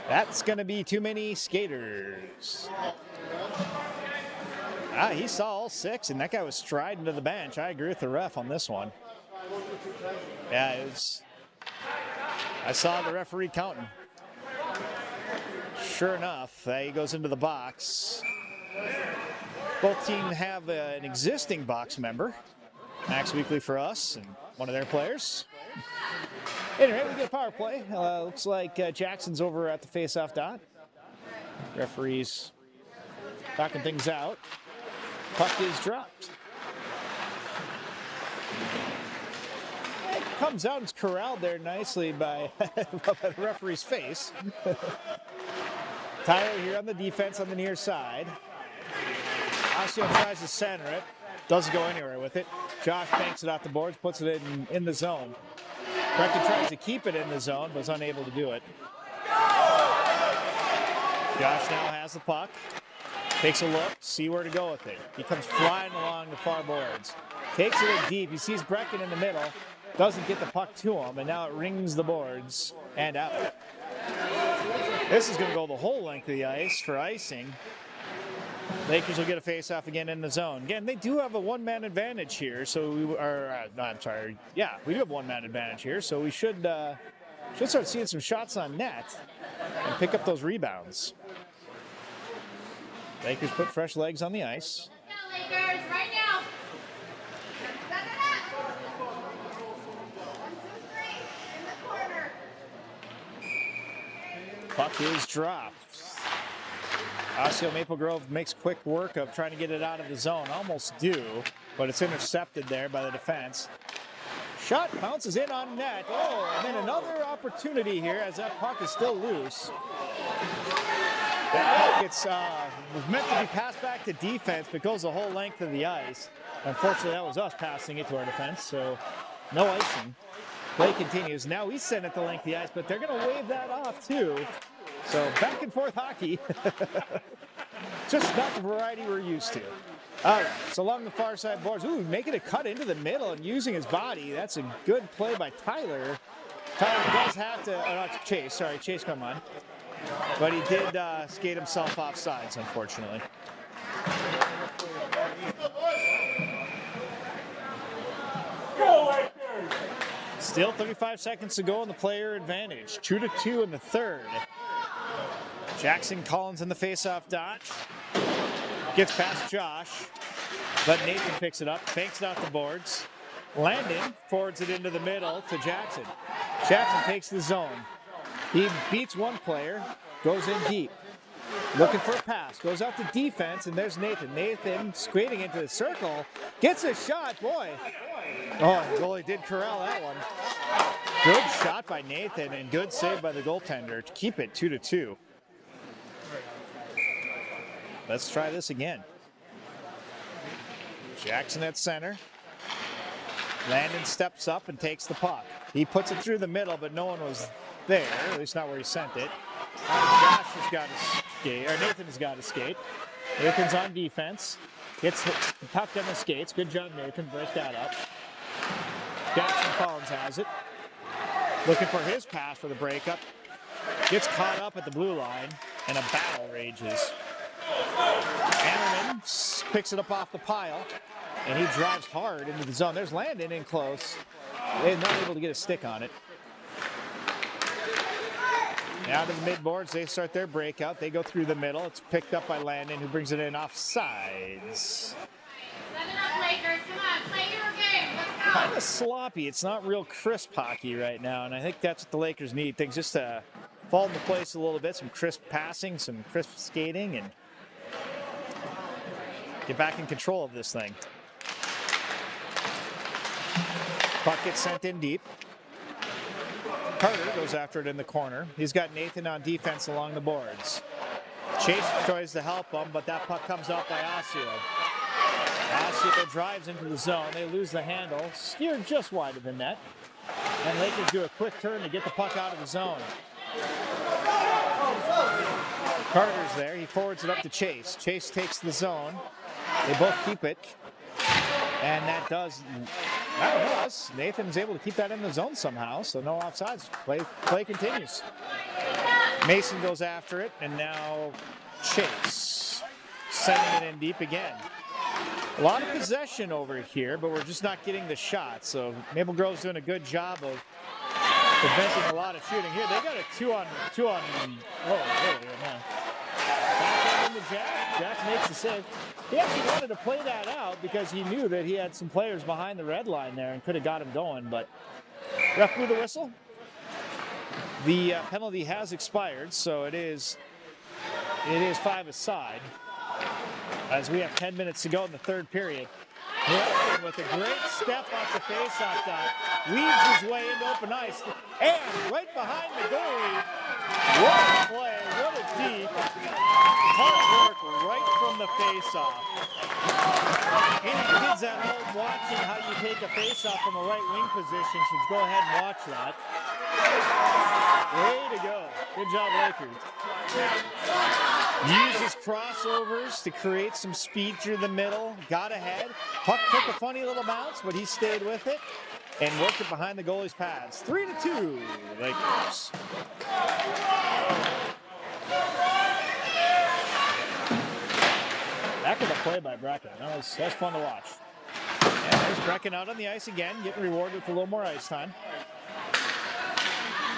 Speaker 1: That's going to be too many skaters. He saw all 6, and that guy was striding to the bench. I agree with the ref on this one. Yeah, I saw the referee counting. Sure enough, he goes into the box. Both teams have an existing box member, Max Weekly for us, and one of their players. Anyway, we get a power play. Looks like Jackson's over at the face-off dot. Referees talking things out. Puck is dropped. It comes out and is corralled there nicely by the referee's face. Tyler here on the defense on the near side. Osseo tries to center it. Doesn't go anywhere with it. Josh banks it off the boards, puts it in the zone. Brecken tries to keep it in the zone, but is unable to do it. Josh now has the puck. Takes a look, see where to go with it. He comes flying along the far boards. Takes it in deep. He sees Brecken in the middle. Doesn't get the puck to him, and now it rings the boards and out. This is going to go the whole length of the ice for icing. Lakers will get a face-off again in the zone. Again, they do have a one-man advantage here, so we do have one-man advantage here, so we should start seeing some shots on net and pick up those rebounds. Lakers put fresh legs on the ice.
Speaker 3: Let's go, Lakers, right now. Set it up. 1, 2, 3, in the corner.
Speaker 1: Puck is dropped. Osseo Maple Grove makes quick work of trying to get it out of the zone. Almost do, but it's intercepted there by the defense. Shot bounces in on net. Oh, and then another opportunity here as that puck is still loose. That puck was meant to be passed back to defense, but goes the whole length of the ice. Unfortunately, that was us passing it to our defense, so no icing. Play continues. Now we send it the length of the ice, but they're going to wave that off too. So back and forth hockey. Just not the variety we're used to. All right, so along the far side boards. Ooh, making a cut into the middle and using his body. That's a good play by Tyler. Tyler does have to, Chase, sorry, Chase, come on. But he did skate himself off sides, unfortunately. Still 35 seconds to go on the player advantage. 2-2 in the third. Jackson Collins in the face-off dot. Gets past Josh, but Nathan picks it up, banks it off the boards. Landon forwards it into the middle to Jackson. Jackson takes the zone. He beats one player, goes in deep. Looking for a pass, goes out to defense, and there's Nathan. Nathan skating into the circle, gets a shot, boy. Oh, the goalie did corral that one. Good shot by Nathan and good save by the goaltender to keep it 2-2. Let's try this again. Jackson at center. Landon steps up and takes the puck. He puts it through the middle, but no one was there, at least not where he sent it. Josh has got to skate, or Nathan's got to skate. Nathan's on defense. Gets the puck down the skates. Good job, Nathan. Break that up. Jackson Collins has it. Looking for his pass for the breakup. Gets caught up at the blue line, and a battle rages. Ammerman picks it up off the pile, and he drives hard into the zone. There's Landon in close. They're not able to get a stick on it. Now to the mid-boards, they start their breakout. They go through the middle. It's picked up by Landon, who brings it in off sides.
Speaker 3: Set it up, Lakers. Come on, play your game. Let's go.
Speaker 1: Kind of sloppy. It's not real crisp hockey right now, and I think that's what the Lakers need. Things just to fall into place a little bit. Some crisp passing, some crisp skating, and get back in control of this thing. Puck gets sent in deep. Carter goes after it in the corner. He's got Nathan on defense along the boards. Chase tries to help him, but that puck comes out by Osseo. Osseo drives into the zone. They lose the handle, steered just wide of the net. And Lakers do a quick turn to get the puck out of the zone. Carter's there. He forwards it up to Chase. Chase takes the zone. They both keep it. And that was. Nathan's able to keep that in the zone somehow, so no offsides. Play continues. Mason goes after it, and now Chase sending it in deep again. A lot of possession over here, but we're just not getting the shot. So Maple Grove's doing a good job of preventing a lot of shooting here. They got a two on. Oh, really? Back into Jack. Jack makes the save. He actually wanted to play that out because he knew that he had some players behind the red line there and could have got him going, but ref blew the whistle. The penalty has expired, so it is 5-aside as we have 10 minutes to go in the third period. Hilton with a great step off the faceoff dot, weaves his way into open ice, and right behind the goalie. What a play, what a deep hard work right from the faceoff. Any kids at home watching how you take a faceoff from a right wing position should go ahead and watch that. Way to go. Good job, Lakers. Uses crossovers to create some speed through the middle. Got ahead. Puck took a funny little bounce, but he stayed with it and worked it behind the goalie's pads. 3-2, Lakers. Back of the play by Brecken. That was fun to watch. And there's Brecken out on the ice again, getting rewarded with a little more ice time.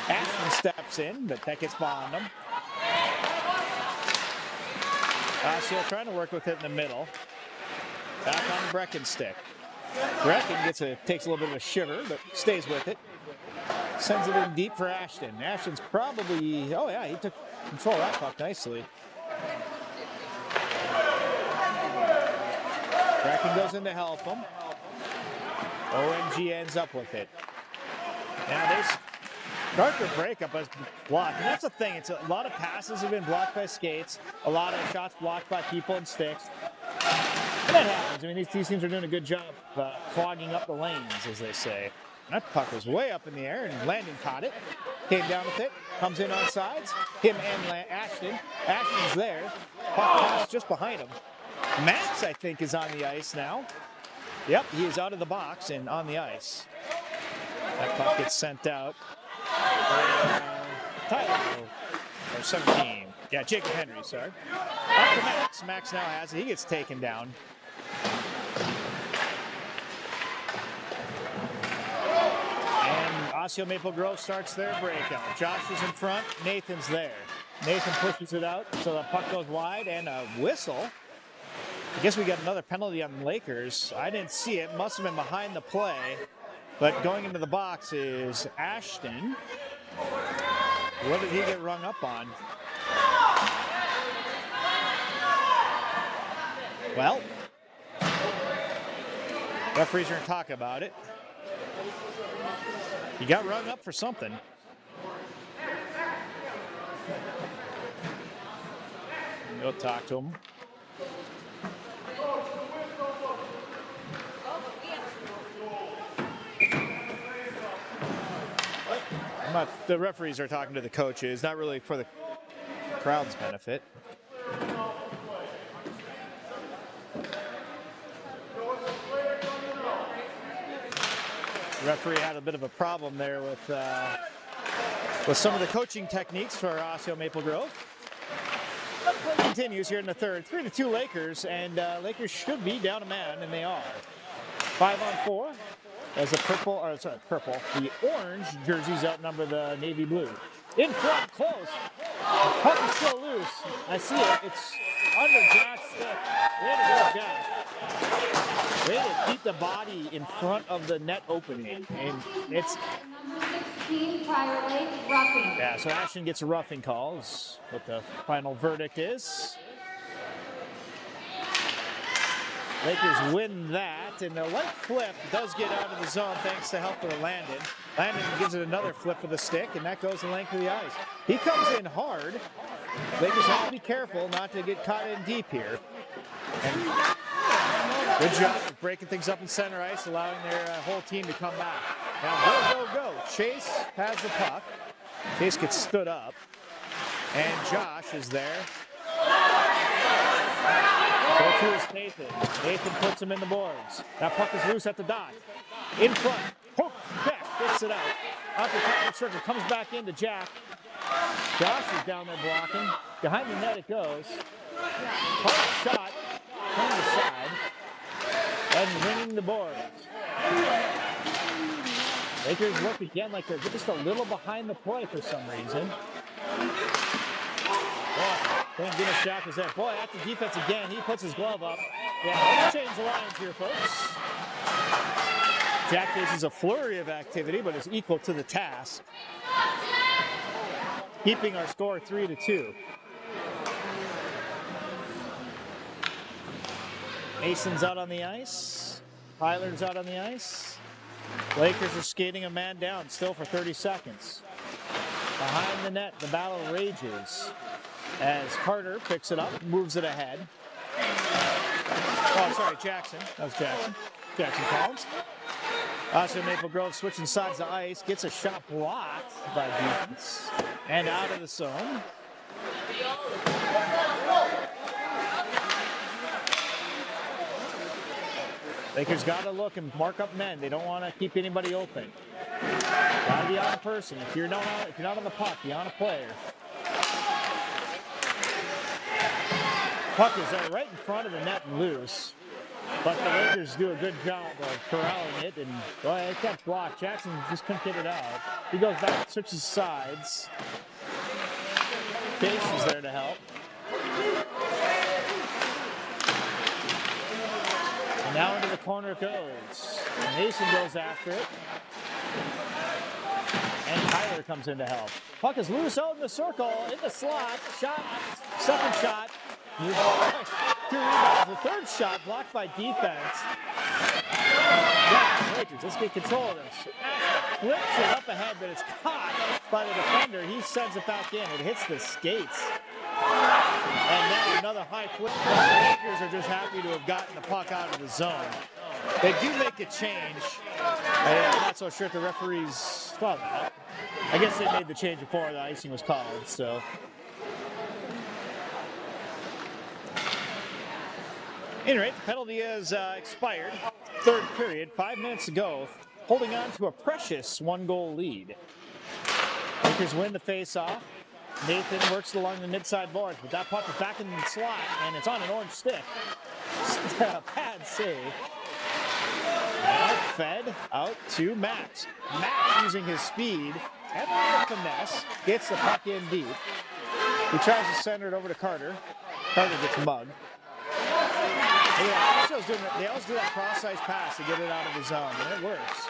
Speaker 1: Ashton steps in, but that gets behind him. Osseo trying to work with it in the middle. Back on the Brecken's stick. Brecken takes a little bit of a shiver, but stays with it. Sends it in deep for Ashton. Ashton's probably, oh yeah, he took control of that puck nicely. Brecken goes in to help him. OMG ends up with it. Now there's Darker breakup as blocked. And that's the thing. It's a lot of passes have been blocked by skates. A lot of shots blocked by people and sticks. And that happens. I mean, these teams are doing a good job clogging up the lanes, as they say. And that puck was way up in the air, and Landon caught it. Came down with it. Comes in on sides. Him and Ashton. Ashton's there. Puck pass just behind him. Max, I think, is on the ice now. Yep, he is out of the box and on the ice. That puck gets sent out. Tyler, or 17. Yeah, Jacob Henry, sorry. Up to Max. Max now has it. He gets taken down. And Osseo Maple Grove starts their breakout. Josh is in front. Nathan's there. Nathan pushes it out, so the puck goes wide, and a whistle. I guess we got another penalty on the Lakers. I didn't see it. Must have been behind the play. But going into the box is Ashton. What did he get rung up on? Well, referees are going to talk about it. He got rung up for something. Go talk to him. The referees are talking to the coaches, not really for the crowd's benefit. The referee had a bit of a problem there with some of the coaching techniques for Osseo Maple Grove. But play continues here in the third. 3-2 Lakers, and Lakers should be down a man, and they are. 5-on-4. As the the orange jerseys outnumber the navy blue. In front, close. Puck is still loose. I see it. It's under Jack's stick. Way to go, Jack. Way to keep the body in front of the net opening. And it's... Yeah, so Ashton gets a roughing call. Is what the final verdict is. Lakers win that, and the light flip does get out of the zone thanks to help with Landon. Landon gives it another flip with the stick, and that goes the length of the ice. He comes in hard. Lakers have to be careful not to get caught in deep here. And good job of breaking things up in center ice, allowing their whole team to come back. Now go. Chase has the puck. Chase gets stood up, and Josh is there. So too is Nathan. Nathan puts him in the boards. That puck is loose at the dot. In front. Hook. Back. Gets it out. Out the top of the circle. Comes back into Jack. Josh is down there blocking. Behind the net it goes. Hard shot. Turn aside. And winning the boards. Lakers look again like they're just a little behind the play for some reason. Thank goodness Jack was there. Boy, after defense again, he puts his glove up. Yeah, let's change the lines here, folks. Jack faces a flurry of activity, but is equal to the task. Keeping our score 3-2. Mason's out on the ice. Tyler's out on the ice. Lakers are skating a man down still for 30 seconds. Behind the net, the battle rages. As Carter picks it up, moves it ahead. Oh, sorry, Jackson. That was Jackson. Jackson Collins. Osseo Maple Grove switching sides of ice, gets a shot blocked by defense. And out of the zone. Lakers got to look and mark up men. They don't want to keep anybody open. Got to be on a person. If you're not on the puck, be on a player. Puck is right in front of the net and loose, but the Lakers do a good job of corralling it, and boy, it got blocked. Jackson just couldn't get it out. He goes back, switches sides. Case is there to help. And now into the corner it goes. Mason goes after it. And Tyler comes in to help. Puck is loose out in the circle, in the slot. Shot, second shot. 2 rebounds. The third shot blocked by defense. Yeah, Lakers, let's get control of this. Ashton flips it up ahead, but it's caught by the defender. He sends it back in. It hits the skates. And now another high flip. The Lakers are just happy to have gotten the puck out of the zone. They do make a change. I'm not so sure if the referees saw that. I guess they made the change before the icing was called, so. Anyway, the penalty is expired. Third period, 5 minutes to go. Holding on to a precious 1-goal lead. Lakers win the face-off. Nathan works along the mid-side boards, but that puck is back in the slot, and it's on an orange stick. Bad save. fed out to Max. Max using his speed and the finesse gets the puck in deep. He tries to send it over to Carter. Carter gets mugged. Yeah, they always do that cross-ice pass to get it out of the zone, and it works.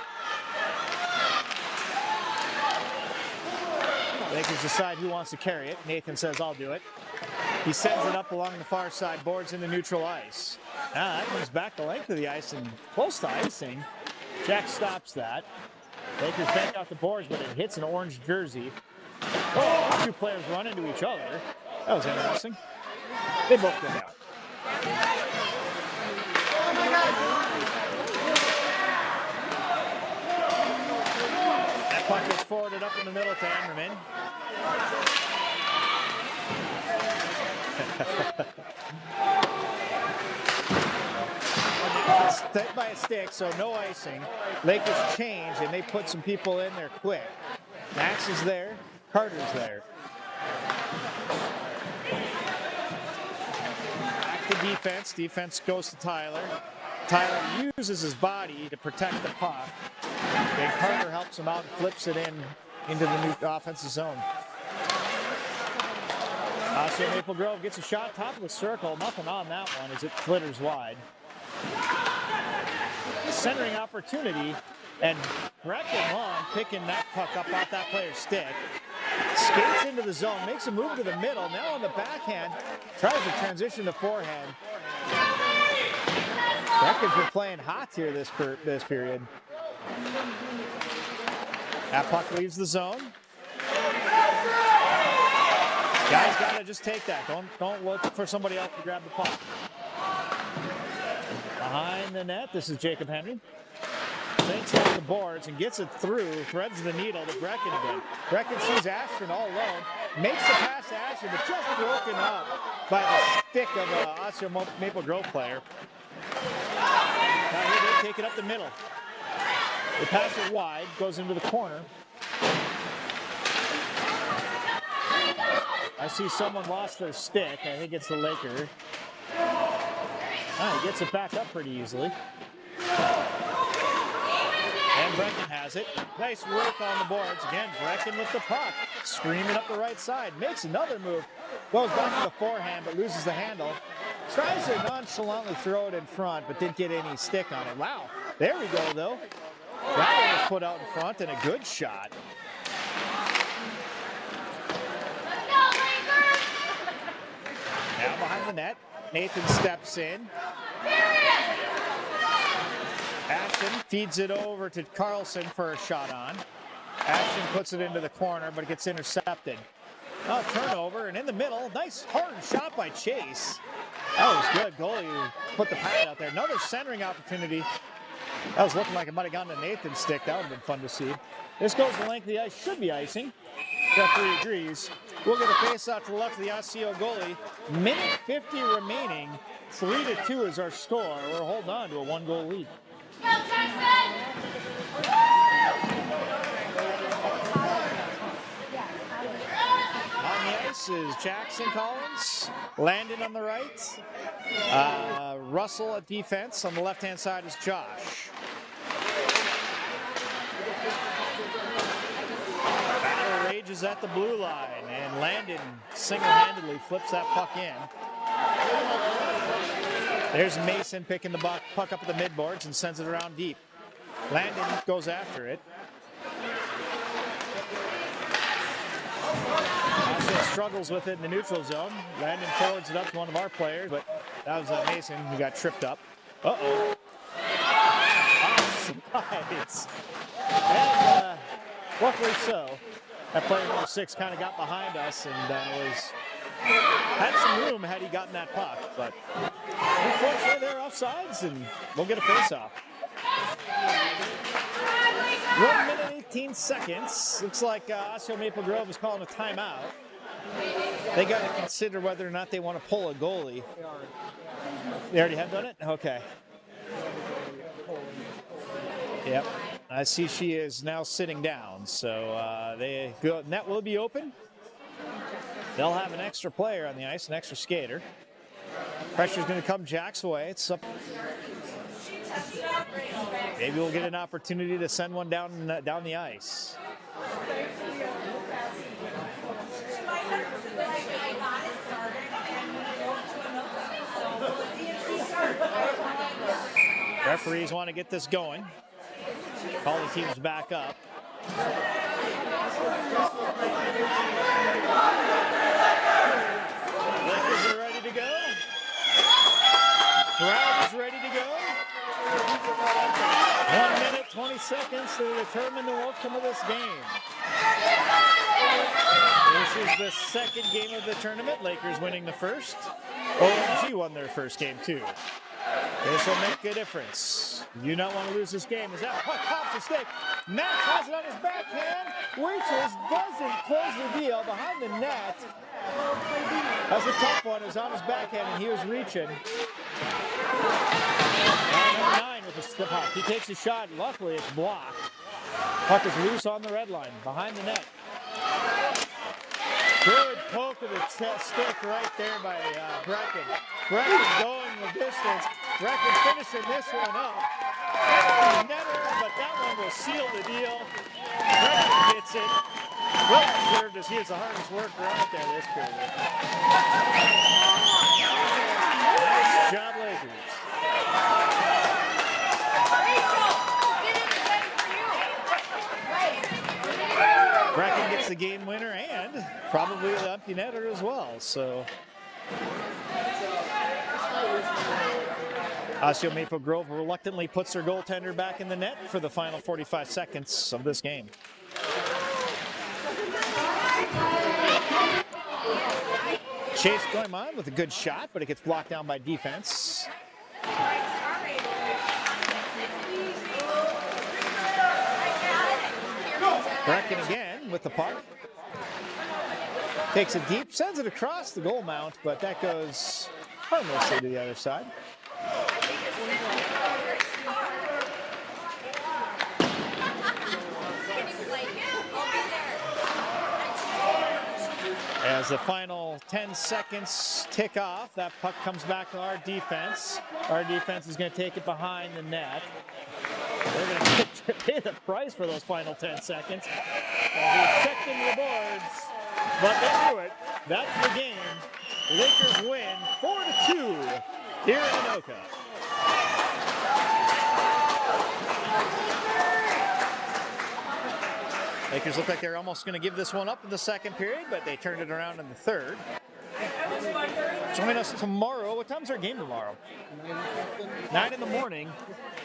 Speaker 1: Lakers decide who wants to carry it. Nathan says, I'll do it. He sends it up along the far side, boards into neutral ice. That comes back the length of the ice and close to icing. Jack stops that. Lakers bank out the boards, but it hits an orange jersey. Oh, two players run into each other. That was interesting. They both go down. That puck gets forwarded up in the middle to Ammerman. Hit by a stick, so no icing. Lakers change, and they put some people in there quick. Max is there. Carter's there. Back to defense. Defense goes to Tyler. Tyler uses his body to protect the puck. And Carter helps him out and flips it into the new offensive zone. Osseo Maple Grove gets a shot top of the circle. Nothing on that one as it flitters wide. Centering opportunity, and Brecken Long picking that puck up off that player's stick. Skates into the zone, makes a move to the middle. Now on the backhand, tries to transition to forehand. Brecken's been playing hot here this period. That puck leaves the zone. Guys gotta just take that. Don't look for somebody else to grab the puck. Behind the net, this is Jacob Henry. Takes off the boards and gets it through, threads the needle to Brecken again. Brecken sees Ashton all alone, makes the pass to Ashton, but just broken up by the stick of an Osseo Maple Grove player. Now here they take it up the middle. They pass it wide, goes into the corner. I see someone lost their stick. I think it's the Laker. He gets it back up pretty easily. And Brecken has it. Nice work on the boards. Again, Brecken with the puck. Screaming up the right side. Makes another move. Goes back to the forehand, but loses the handle. Tries to nonchalantly throw it in front, but didn't get any stick on it. Wow. There we go, though. That one was put out in front, and a good shot. Now behind the net. Nathan steps in. Ashton feeds it over to Carlson for a shot on. Ashton puts it into the corner, but it gets intercepted. Turnover, and in the middle, nice hard shot by Chase. That was good. Goalie put the pad out there. Another centering opportunity. That was looking like it might have gone to Nathan's stick. That would have been fun to see. This goes the length of the ice. Should be icing. Referee agrees. We'll get a face-off to the left of the Osseo goalie. Minute 50 remaining. 3-2 is our score. We're holding on to a one-goal lead. On the ice is Jackson Collins. Landon on the right. Russell at defense. On the left-hand side is Josh. Battle rages at the blue line, and Landon single-handedly flips that puck in. There's Mason picking the puck up at the midboards and sends it around deep. Landon goes after it. Osseo struggles with it in the neutral zone. Landon forwards it up to one of our players, but that was Mason who got tripped up. Uh-oh. Slides. And luckily so. That player number 6 kind of got behind us and had some room had he gotten that puck, but unfortunately they're offsides and we'll get a face-off. 1 minute 18 seconds. Looks like Osseo Maple Grove is calling a timeout. They got to consider whether or not they want to pull a goalie. They already have done it? Okay. Yep. I see she is now sitting down, so net will be open. They'll have an extra player on the ice, an extra skater. Pressure's going to come Jack's way. It's up. Maybe we'll get an opportunity to send one down the ice. Referees want to get this going. Call the teams back up. Lakers are ready to go. Crowd is ready to go. 1 minute, 20 seconds to determine the outcome of this game. This is the second game of the tournament. Lakers winning the first. OMG won their first game too. This will make a difference. You do not want to lose this game. Is that puck pops a stick? Max has it on his backhand. Reaches, doesn't close the deal behind the net. That's a tough one. It was on his backhand and he was reaching. Number 9 with the puck. He takes a shot. Luckily, it's blocked. Puck is loose on the red line behind the net. Good poke of the stick right there by Brecken. Brecken going the distance. Brecken finishing this one up. Netter, but that one will seal the deal. Brecken gets it. Well deserved as he is the hardest worker out there this period. Nice job, Lakers. Brecken gets the game winner and probably the empty netter as well. So Osseo Maple Grove reluctantly puts their goaltender back in the net for the final 45 seconds of this game. Chase going on with a good shot, but it gets blocked down by defense. Brecken again with the puck. Takes it deep, sends it across the goal mount, but that goes harmlessly to the other side. As the final 10 seconds tick off, that puck comes back to our defense. Our defense is going to take it behind the net. They're going to pay the price for those final 10 seconds. They're checking the boards, but they do it. That's the game. Lakers win 4-2 here in Anoka. Lakers look like they're almost going to give this one up in the second period, but they turned it around in the third. Join us tomorrow. What time's our game tomorrow? 9 in the morning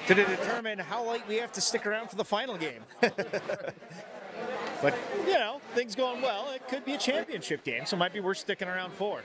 Speaker 1: to determine how late we have to stick around for the final game. But, you know, things going well. It could be a championship game, so it might be worth sticking around for.